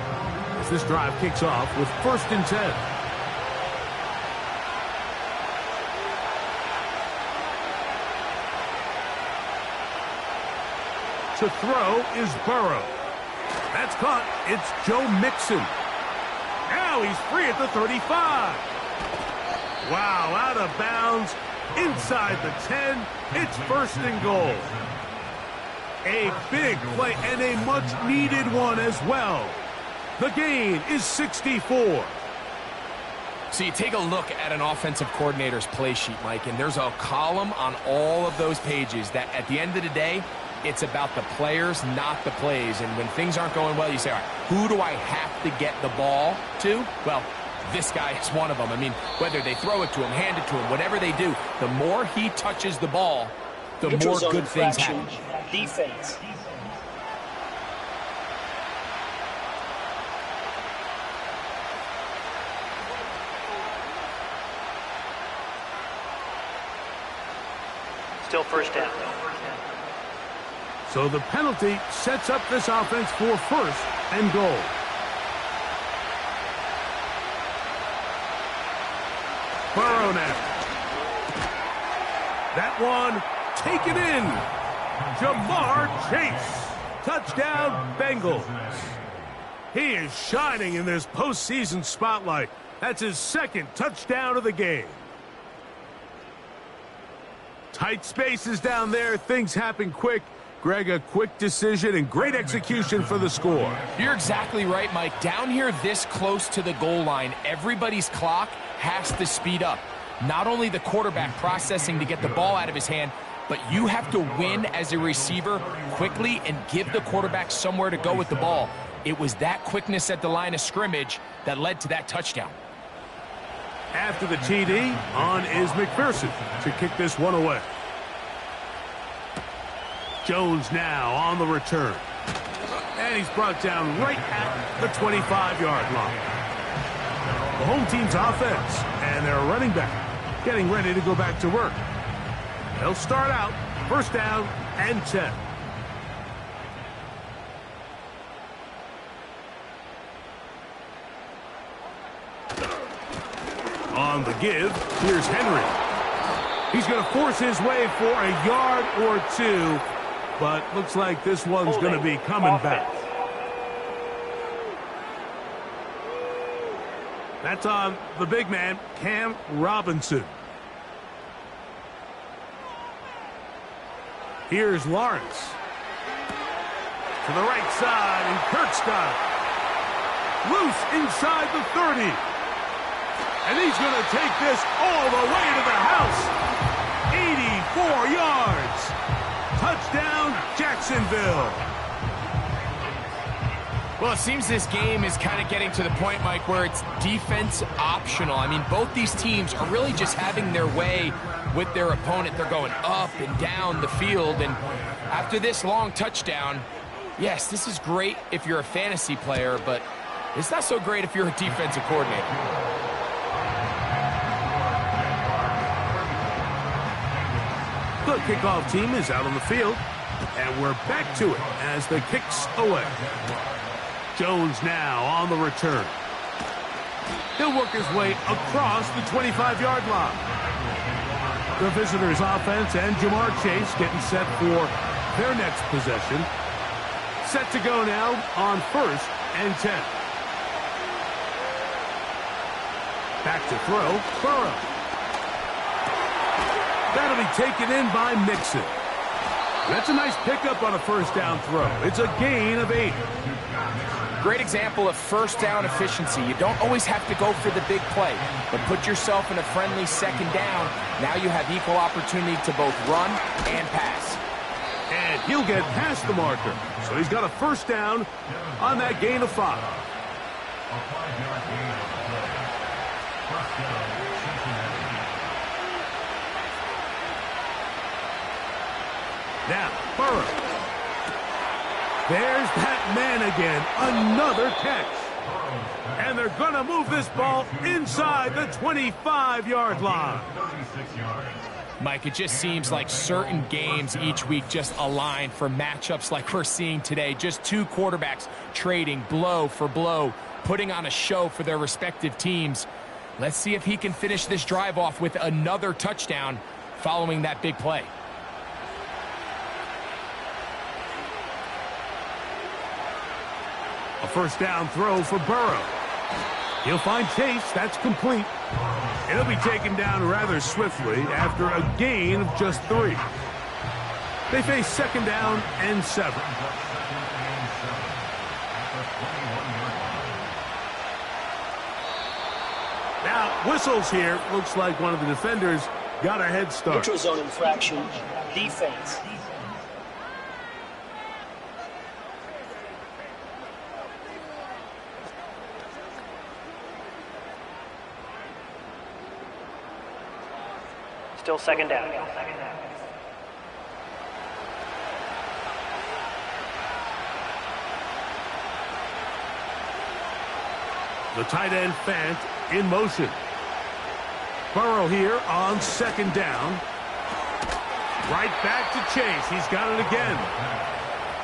as this drive kicks off with 1st and 10. To throw is Burrow. That's caught. It's Joe Mixon. Now he's free at the 35. Wow, out of bounds. Inside the 10. It's 1st and goal. A big play and a much-needed one as well. The gain is 64. So you take a look at an offensive coordinator's play sheet, Mike, and there's a column on all of those pages that at the end of the day, it's about the players, not the plays. And when things aren't going well, you say, all right, who do I have to get the ball to? Well, this guy is one of them. I mean, whether they throw it to him, hand it to him, whatever they do, the more he touches the ball, the more good things happen. Defense. Still first down. So the penalty sets up this offense for first and goal. Burrow now. That one taken in. Jamar Chase. Touchdown, Bengals. He is shining in this postseason spotlight. That's his second touchdown of the game. Tight spaces down there. Things happen quick. Greg, a quick decision and great execution for the score. You're exactly right, Mike. Down here this close to the goal line, everybody's clock has to speed up. Not only the quarterback processing to get the ball out of his hand, but you have to win as a receiver quickly and give the quarterback somewhere to go with the ball. It was that quickness at the line of scrimmage that led to that touchdown. After the TD, on is McPherson to kick this one away. Jones now on the return. And he's brought down right at the 25-yard line. The home team's offense and their running back getting ready to go back to work. They'll start out first down and 10. On the give, here's Henry. He's going to force his way for a yard or two, but looks like this one's going to be coming back. That's on the big man, Cam Robinson. Here's Lawrence. To the right side, and Kurt's got it. Loose inside the 30. And he's going to take this all the way to the house. 84 yards. Touchdown, Jacksonville. Well, it seems this game is kind of getting to the point, Mike, where it's defense optional. I mean, both these teams are really just having their way with their opponent. They're going up and down the field. And after this long touchdown, yes, this is great if you're a fantasy player, but it's not so great if you're a defensive coordinator. The kickoff team is out on the field, and we're back to it as the kick's away. Jones now on the return. He'll work his way across the 25-yard line. The visitors' offense and Jamar Chase getting set for their next possession. Set to go now on first and 10. Back to throw, Burrow. That'll be taken in by Mixon. That's a nice pickup on a first down throw. It's a gain of 8. Great example of first down efficiency. You don't always have to go for the big play, but put yourself in a friendly second down. Now you have equal opportunity to both run and pass. And he'll get past the marker. So he's got a first down on that gain of 5. Now, Burrow. There's that man again. Another catch. And they're going to move this ball inside the 25-yard line. Mike, it just seems like certain games each week just align for matchups like we're seeing today. Just two quarterbacks trading blow for blow, putting on a show for their respective teams. Let's see if he can finish this drive off with another touchdown following that big play. A first down throw for Burrow. He'll find Chase. That's complete. It'll be taken down rather swiftly after a gain of just 3. They face 2nd down and 7. Now, whistles here. Looks like one of the defenders got a head start. Neutral zone infraction, defense. Still 2nd down. The tight end Fant in motion. Burrow here on 2nd down. Right back to Chase. He's got it again.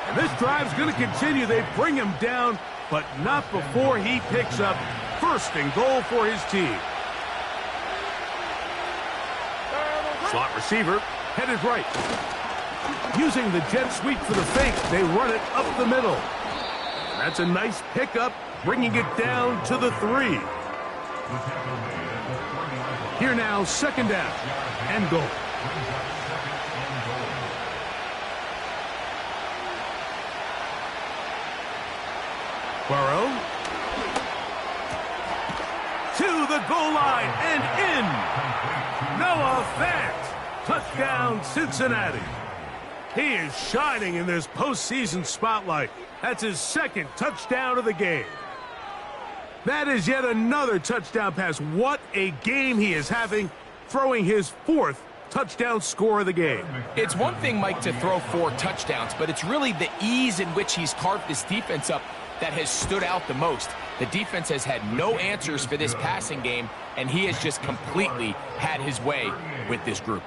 And this drive's going to continue. They bring him down, but not before he picks up 1st and goal for his team. Slot receiver headed right. Using the jet sweep for the fake, they run it up the middle. That's a nice pickup, bringing it down to the 3. Here now, 2nd down and goal. Burrow to the goal line and in. Noah Fant, touchdown Cincinnati. He is shining in this postseason spotlight. That's his 2nd touchdown of the game. That is yet another touchdown pass. What a game he is having, throwing his 4th touchdown score of the game. It's one thing, Mike, to throw 4 touchdowns, but it's really the ease in which he's carved this defense up that has stood out the most. The defense has had no answers for this passing game, and he has just completely had his way with this group.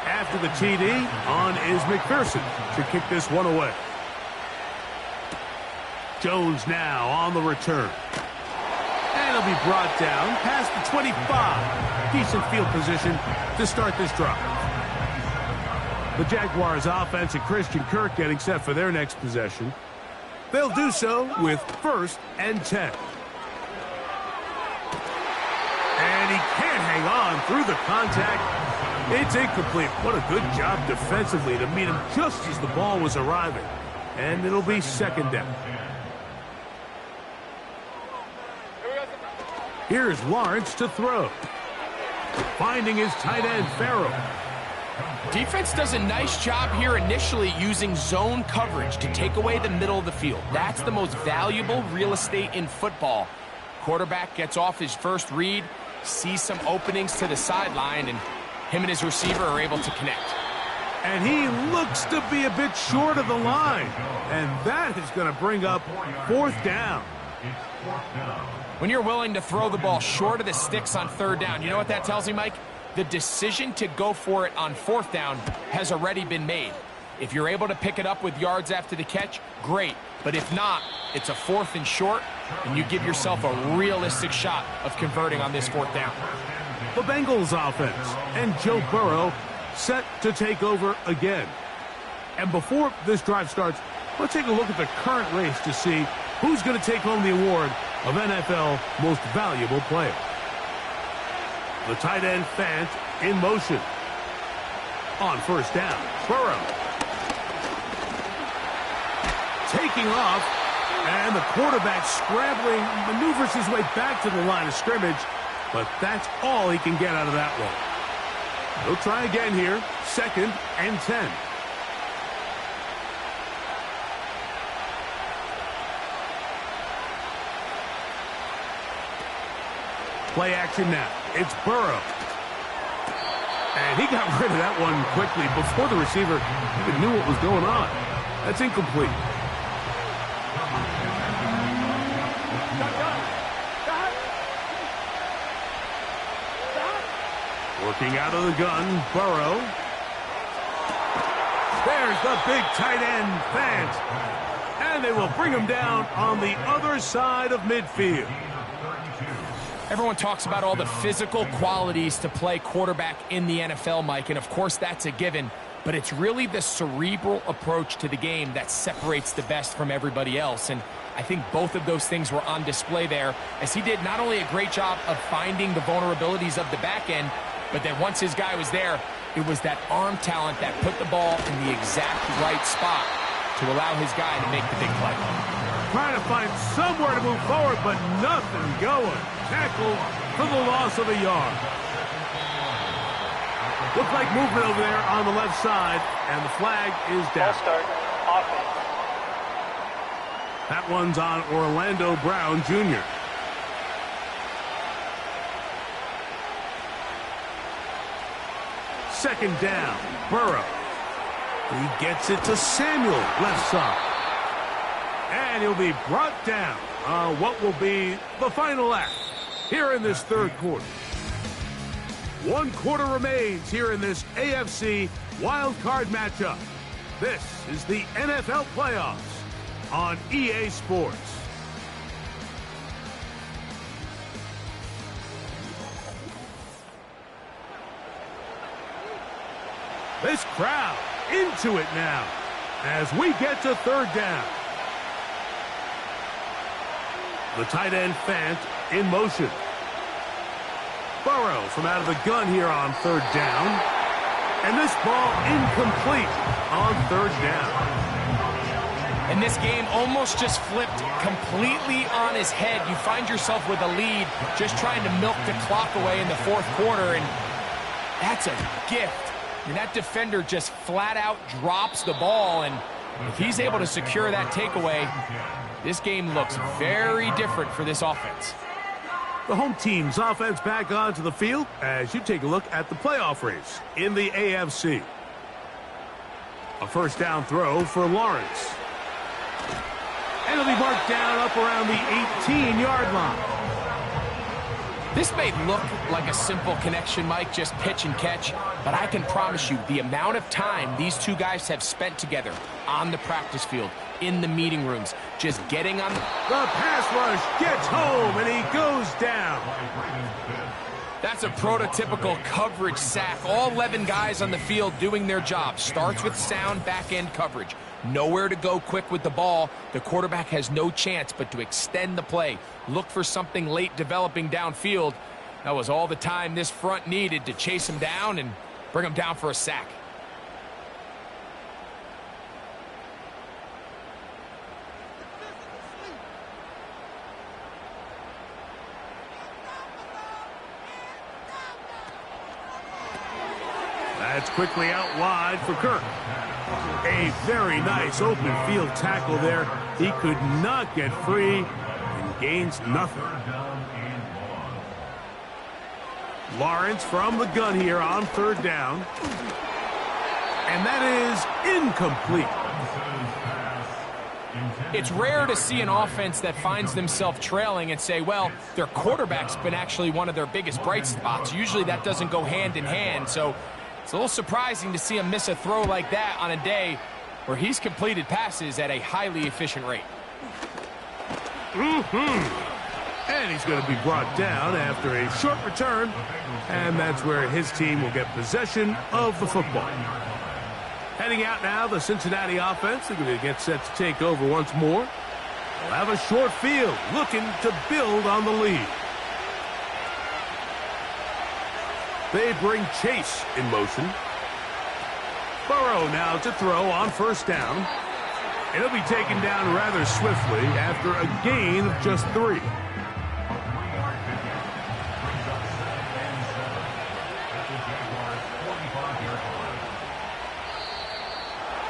After the TD, on is McPherson to kick this one away. Jones now on the return. And he'll be brought down past the 25. Decent field position to start this drive. The Jaguars offense and Christian Kirk getting set for their next possession. They'll do so with 1st and 10. And he can't hang on through the contact. It's incomplete. What a good job defensively to meet him just as the ball was arriving. And it'll be 2nd down. Here's Lawrence to throw. Finding his tight end, Farrell. Defense does a nice job here initially using zone coverage to take away the middle of the field. That's the most valuable real estate in football. Quarterback gets off his first read, sees some openings to the sideline, and him and his receiver are able to connect. And he looks to be a bit short of the line. And that is going to bring up 4th down. When you're willing to throw the ball short of the sticks on 3rd down, you know what that tells me, Mike? The decision to go for it on 4th down has already been made. If you're able to pick it up with yards after the catch, great. But if not, it's a 4th and short, and you give yourself a realistic shot of converting on this 4th down. The Bengals offense and Joe Burrow set to take over again. And before this drive starts, let's take a look at the current race to see who's going to take home the award of NFL Most Valuable Player. The tight end Fant in motion. On 1st down, Burrow. Taking off, and the quarterback scrambling, maneuvers his way back to the line of scrimmage, but that's all he can get out of that one. He'll try again here, 2nd and 10. Play action now. It's Burrow. And he got rid of that one quickly before the receiver even knew what was going on. That's incomplete. Working out of the gun, Burrow. There's the big tight end, Fant. And they will bring him down on the other side of midfield. Everyone talks about all the physical qualities to play quarterback in the NFL, Mike, and of course that's a given. but it's really the cerebral approach to the game that separates the best from everybody else. And I think both of those things were on display there, as he did not only a great job of finding the vulnerabilities of the back end, but then once his guy was there, it was that arm talent that put the ball in the exact right spot to allow his guy to make the big play. Trying to find somewhere to move forward, but nothing going. Tackle for the loss of a yard. Looks like movement over there on the left side, and the flag is down. Ball start, offense. That one's on Orlando Brown, Jr. Second down, Burrow. He gets it to Samuel, left side. And he'll be brought down on what will be the final act here in this third quarter. 1 quarter remains here in this AFC wild card matchup. This is the NFL Playoffs on EA Sports. This crowd into it now as we get to third down. The tight end Fant in motion. Burrow from out of the gun here on third down. And this ball incomplete on third down. And this game almost just flipped completely on his head. You find yourself with a lead, just trying to milk the clock away in the fourth quarter, and that's a gift. I mean, that defender just flat out drops the ball, and if he's able to secure that takeaway, this game looks very different for this offense. The home team's offense back onto the field as you take a look at the playoff race in the AFC. A first down throw for Lawrence. And it'll be marked down up around the 18-yard line. This may look like a simple connection, Mike, just pitch and catch, but I can promise you the amount of time these two guys have spent together on the practice field, in the meeting rooms, just getting on. The pass rush gets home, and he goes down. That's a prototypical coverage sack. All 11 guys on the field doing their job. Starts with sound back-end coverage. Nowhere to go quick with the ball. The quarterback has no chance but to extend the play. Look for something late developing downfield. That was all the time this front needed to chase him down and bring him down for a sack. That's quickly out wide for Kirk. A very nice open field tackle there. He could not get free and gains nothing. Lawrence from the gun here on third down. And that is incomplete. It's rare to see an offense that finds themselves trailing and say, well, their quarterback's been actually one of their biggest bright spots. Usually that doesn't go hand in hand, so it's a little surprising to see him miss a throw like that on a day where he's completed passes at a highly efficient rate. And he's going to be brought down after a short return, and that's where his team will get possession of the football. Heading out now, the Cincinnati offense. They're going to get set to take over once more. They'll have a short field, looking to build on the lead. They bring Chase in motion. Burrow now to throw on first down. And he'll be taken down rather swiftly after a gain of just 3.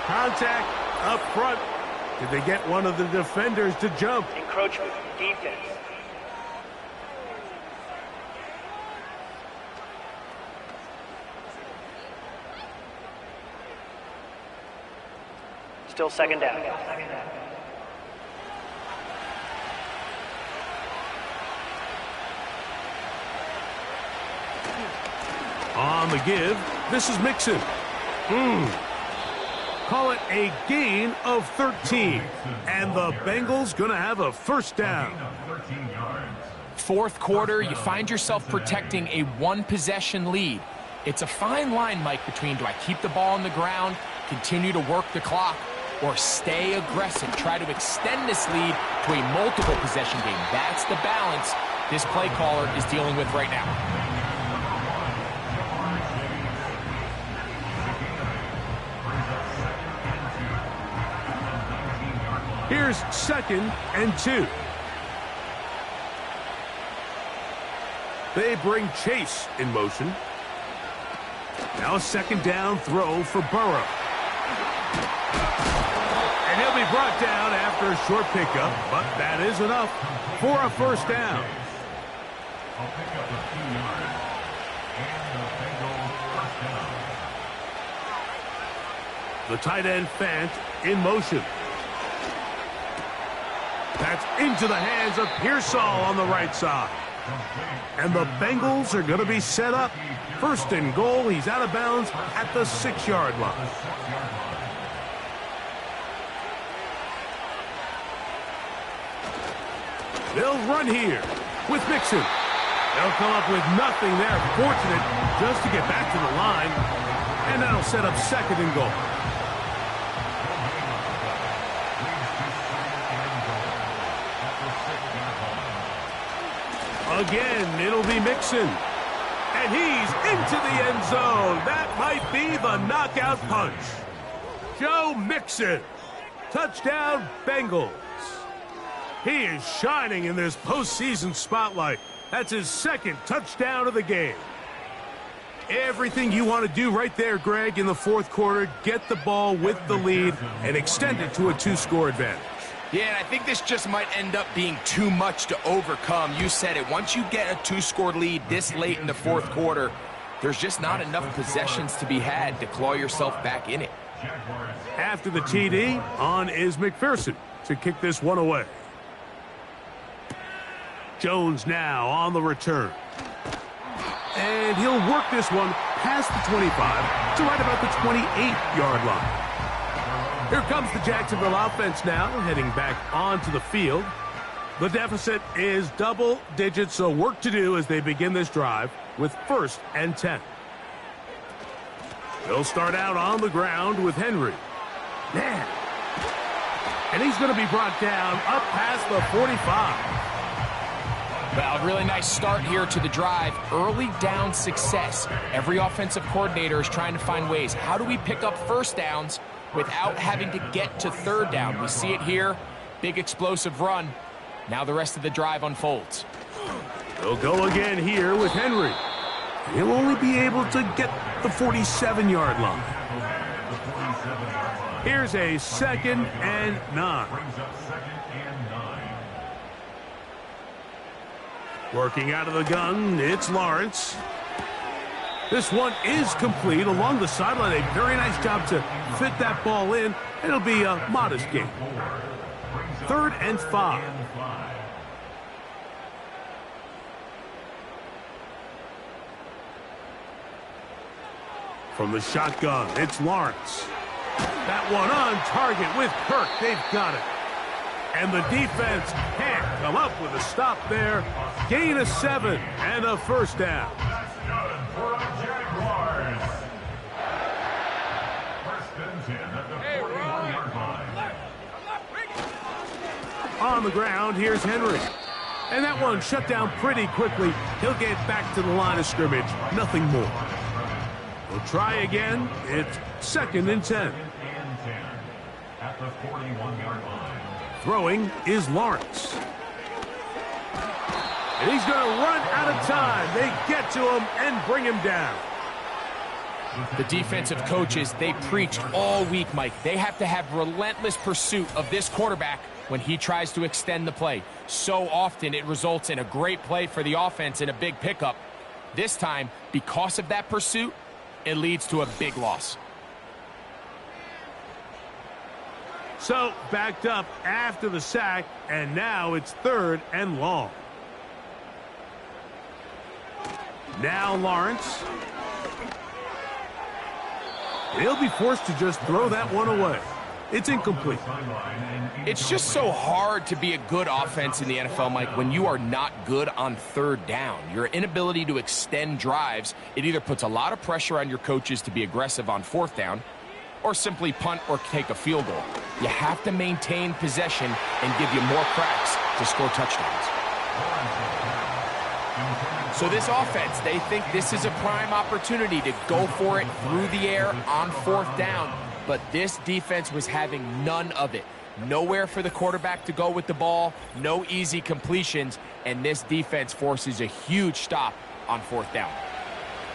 Contact up front. Did they get one of the defenders to jump? Encroachment, defense. Still second down. On the give, this is Mixon. Call it a gain of 13. And the Bengals going to have a first down. Fourth quarter, you find yourself protecting a one-possession lead. It's a fine line, Mike, between do I keep the ball on the ground, continue to work the clock, or stay aggressive, try to extend this lead to a multiple possession game. That's the balance this play caller is dealing with right now. Here's 2nd and 2. They bring Chase in motion. Now a 2nd down throw for Burrow. And he'll be brought down after a short pickup, but that is enough for a 1st down. I'll pick up a few yards. And the Bengals 1st down. The tight end Fant in motion. That's into the hands of Pearsall on the right side. And the Bengals are going to be set up. 1st and goal. He's out of bounds at the 6-yard line. They'll run here with Mixon. They'll come up with nothing there. Fortunate just to get back to the line. And that'll set up 2nd and goal. Again, it'll be Mixon. And he's into the end zone. That might be the knockout punch. Joe Mixon. Touchdown, Bengals. He is shining in this postseason spotlight. That's his 2nd touchdown of the game. Everything you want to do right there, Greg, in the 4th quarter, get the ball with the lead and extend it to a 2-score advantage. Yeah, and I think this just might end up being too much to overcome. You said it. Once you get a 2-score lead this late in the 4th quarter, there's just not enough possessions to be had to claw yourself back in it. After the TD, on is McPherson to kick this one away. Jones now on the return. And he'll work this one past the 25 to right about the 28-yard line. Here comes the Jacksonville offense now, heading back onto the field. The deficit is double digits, so work to do as they begin this drive with 1st and 10. They'll start out on the ground with Henry. Man. And he's going to be brought down up past the 45. Well, a really nice start here to the drive. Early down success. Every offensive coordinator is trying to find ways. How do we pick up 1st downs without having to get to 3rd down? We see it here. Big explosive run. Now the rest of the drive unfolds. They'll go again here with Henry. He'll only be able to get the 47-yard line. Here's a 2nd and 9. Working out of the gun, it's Lawrence. This one is complete along the sideline. A very nice job to fit that ball in. It'll be a modest gain. 3rd and 5. From the shotgun, it's Lawrence. That one on target with Kirk. They've got it. And the defense can't come up with a stop there. Gain of 7 and a 1st down. That's good for the Jaguars. 1st and 10 at the 41-yard line. On the ground, here's Henry. And that one shut down pretty quickly. He'll get back to the line of scrimmage. Nothing more. We'll try again. It's 2nd and 10. At the 41-yard line. Throwing is Lawrence. And he's going to run out of time. They get to him and bring him down. The defensive coaches, they preached all week, Mike. They have to have relentless pursuit of this quarterback when he tries to extend the play. So often it results in a great play for the offense and a big pickup. This time, because of that pursuit, it leads to a big loss. So, backed up after the sack, and now it's 3rd and long. Now Lawrence. He'll be forced to just throw that one away. It's incomplete. It's just so hard to be a good offense in the NFL, Mike, when you are not good on third down. Your inability to extend drives, it either puts a lot of pressure on your coaches to be aggressive on fourth down or simply punt or take a field goal. You have to maintain possession and give you more cracks to score touchdowns. So this offense, they think this is a prime opportunity to go for it through the air on fourth down. But this defense was having none of it. Nowhere for the quarterback to go with the ball, no easy completions, and this defense forces a huge stop on fourth down.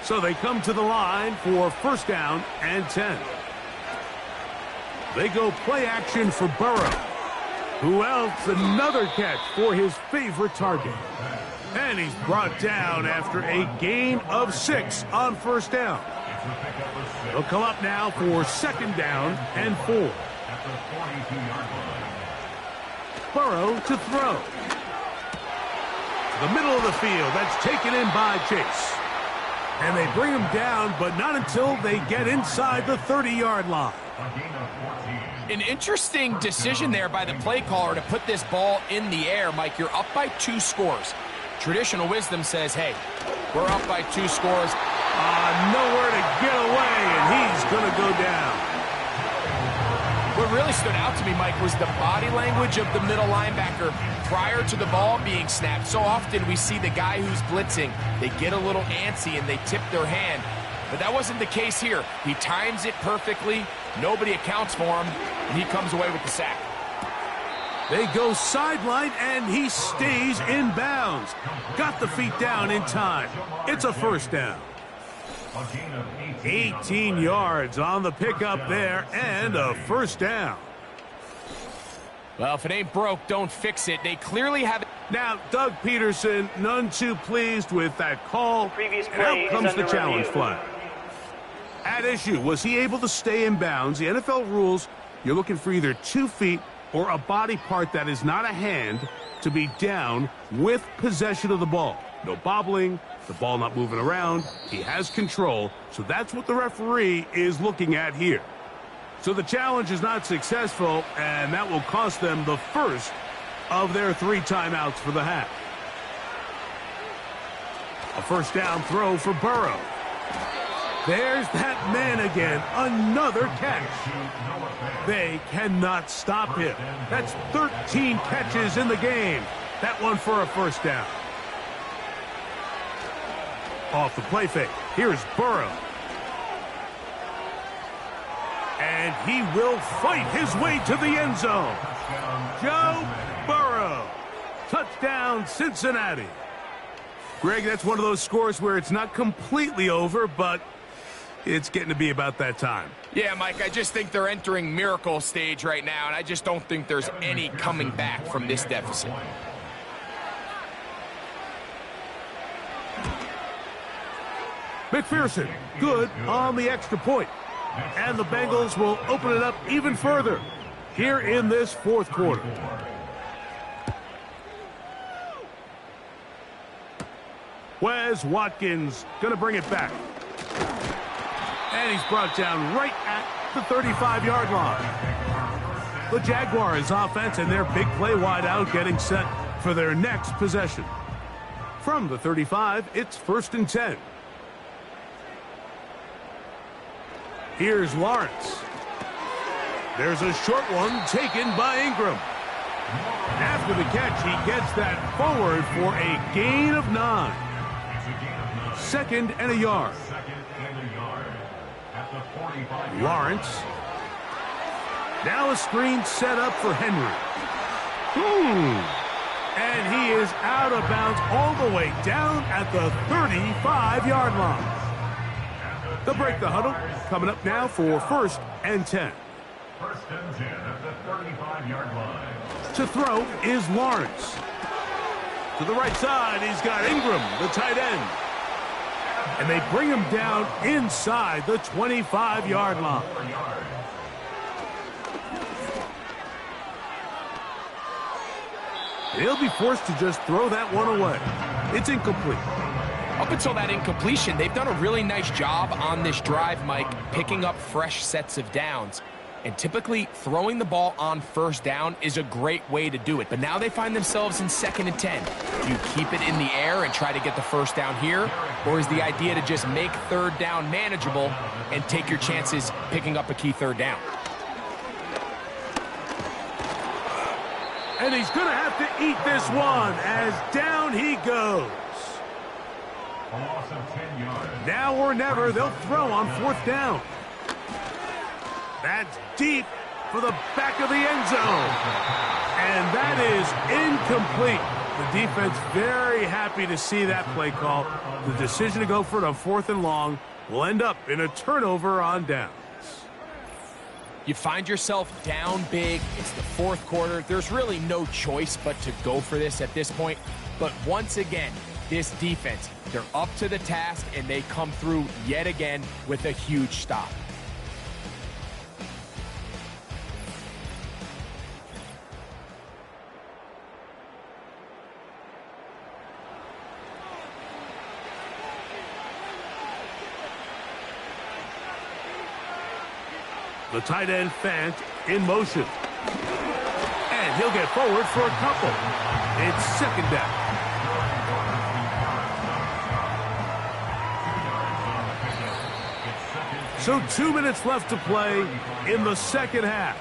So they come to the line for first down and 10. They go play action for Burrow. Who else? Another catch for his favorite target. And he's brought down after a gain of 6 on first down. They'll come up now for second down and 4. Burrow to throw. The middle of the field. That's taken in by Chase. And they bring him down, but not until they get inside the 30-yard line. An interesting decision there by the play caller to put this ball in the air. Mike, you're up by 2 scores. Traditional wisdom says, hey, we're up by 2 scores. Nowhere to get away, and he's going to go down. What really stood out to me, Mike, was the body language of the middle linebacker prior to the ball being snapped. So often we see the guy who's blitzing, they get a little antsy and they tip their hand. But that wasn't the case here. He times it perfectly, nobody accounts for him, and he comes away with the sack. They go sideline, and he stays in bounds. Got the feet down in time. It's a first down. 18 yards on the pickup there, and a first down. Well, if it ain't broke, don't fix it. They clearly have it. Now, Doug Peterson, none too pleased with that call. Previous And play out comes is the under challenge review. flag. At issue, was he able to stay in bounds? The NFL rules, you're looking for either 2 feet or a body part that is not a hand to be down with possession of the ball. No bobbling, the ball not moving around. He has control, so that's what the referee is looking at here. So the challenge is not successful, and that will cost them the first of their 3 timeouts for the half. A first down throw for Burrow. There's that man again, another catch. They cannot stop him. That's 13 catches in the game. That one for a first down. Off the play fake, here's Burrow. And he will fight his way to the end zone. Joe Burrow. Touchdown, Cincinnati. Greg, that's one of those scores where it's not completely over, but it's getting to be about that time. Yeah, Mike, I just think they're entering miracle stage right now, and I just don't think there's any coming back from this deficit. McPherson, good on the extra point. And the Bengals will open it up even further here in this fourth quarter. Wes Watkins going to bring it back. And he's brought down right at the 35-yard line. The Jaguars offense and their big play wide out getting set for their next possession. From the 35, it's first and 10. Here's Lawrence. There's a short one taken by Ingram. After the catch, he gets that forward for a gain of 9. Second and a yard. Lawrence. Now a screen set up for Henry. And he is out of bounds all the way down at the 35-yard line. They'll break the huddle. Coming up now for first and 10. First and 10 at the 35-yard line. To throw is Lawrence. To the right side, he's got Ingram, the tight end. And they bring him down inside the 25-yard line. He'll be forced to just throw that one away. It's incomplete. Up until that incompletion, they've done a really nice job on this drive, Mike, picking up fresh sets of downs. And typically, throwing the ball on first down is a great way to do it. But now they find themselves in 2nd and 10. Do you keep it in the air and try to get the first down here? Or is the idea to just make 3rd down manageable and take your chances picking up a key 3rd down? And he's going to have to eat this one as down he goes. A loss of 10 yards. Now or never, they'll throw on 4th down. That's deep for the back of the end zone. And that is incomplete. The defense very happy to see that play call. The decision to go for it on 4th and long will end up in a turnover on downs. You find yourself down big. It's the 4th quarter. There's really no choice but to go for this at this point. But once again, this defense, they're up to the task, and they come through yet again with a huge stop. The tight end Fant in motion. And he'll get forward for a couple. It's 2nd down. So 2 minutes left to play in the 2nd half.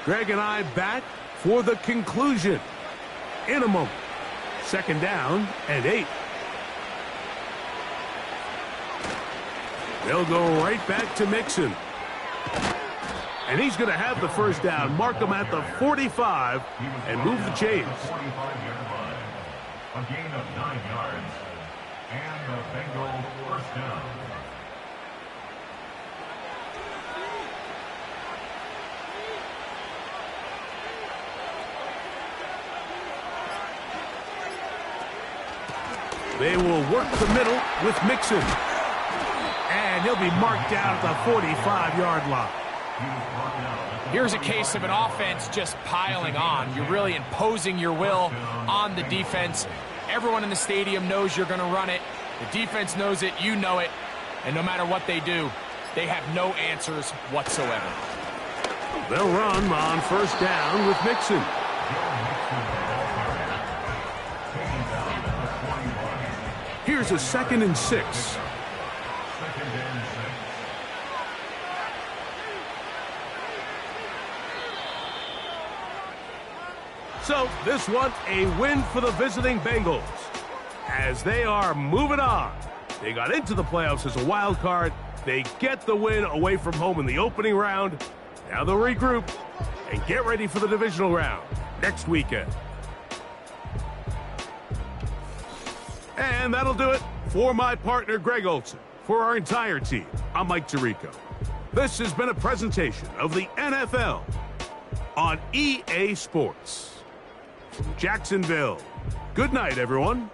Greg and I back for the conclusion in a moment. 2nd down and 8. They'll go right back to Mixon. And he's going to have the first down, mark him at the 45, and move the chains. A gain of 9 yards, and the Bengals first down. They will work the middle with Mixon. And he'll be marked down at the 45-yard line. Here's a case of an offense just piling on. You're really imposing your will on the defense. Everyone in the stadium knows you're going to run it. The defense knows it, you know it. And no matter what they do, they have no answers whatsoever. They'll run on 1st down with Mixon. Here's a 2nd and 6. So this one's a win for the visiting Bengals as they are moving on. They got into the playoffs as a wild card. They get the win away from home in the opening round. Now they'll regroup and get ready for the divisional round next weekend. And that'll do it for my partner, Greg Olson. For our entire team, I'm Mike Tirico. This has been a presentation of the NFL on EA Sports. From Jacksonville, good night, everyone.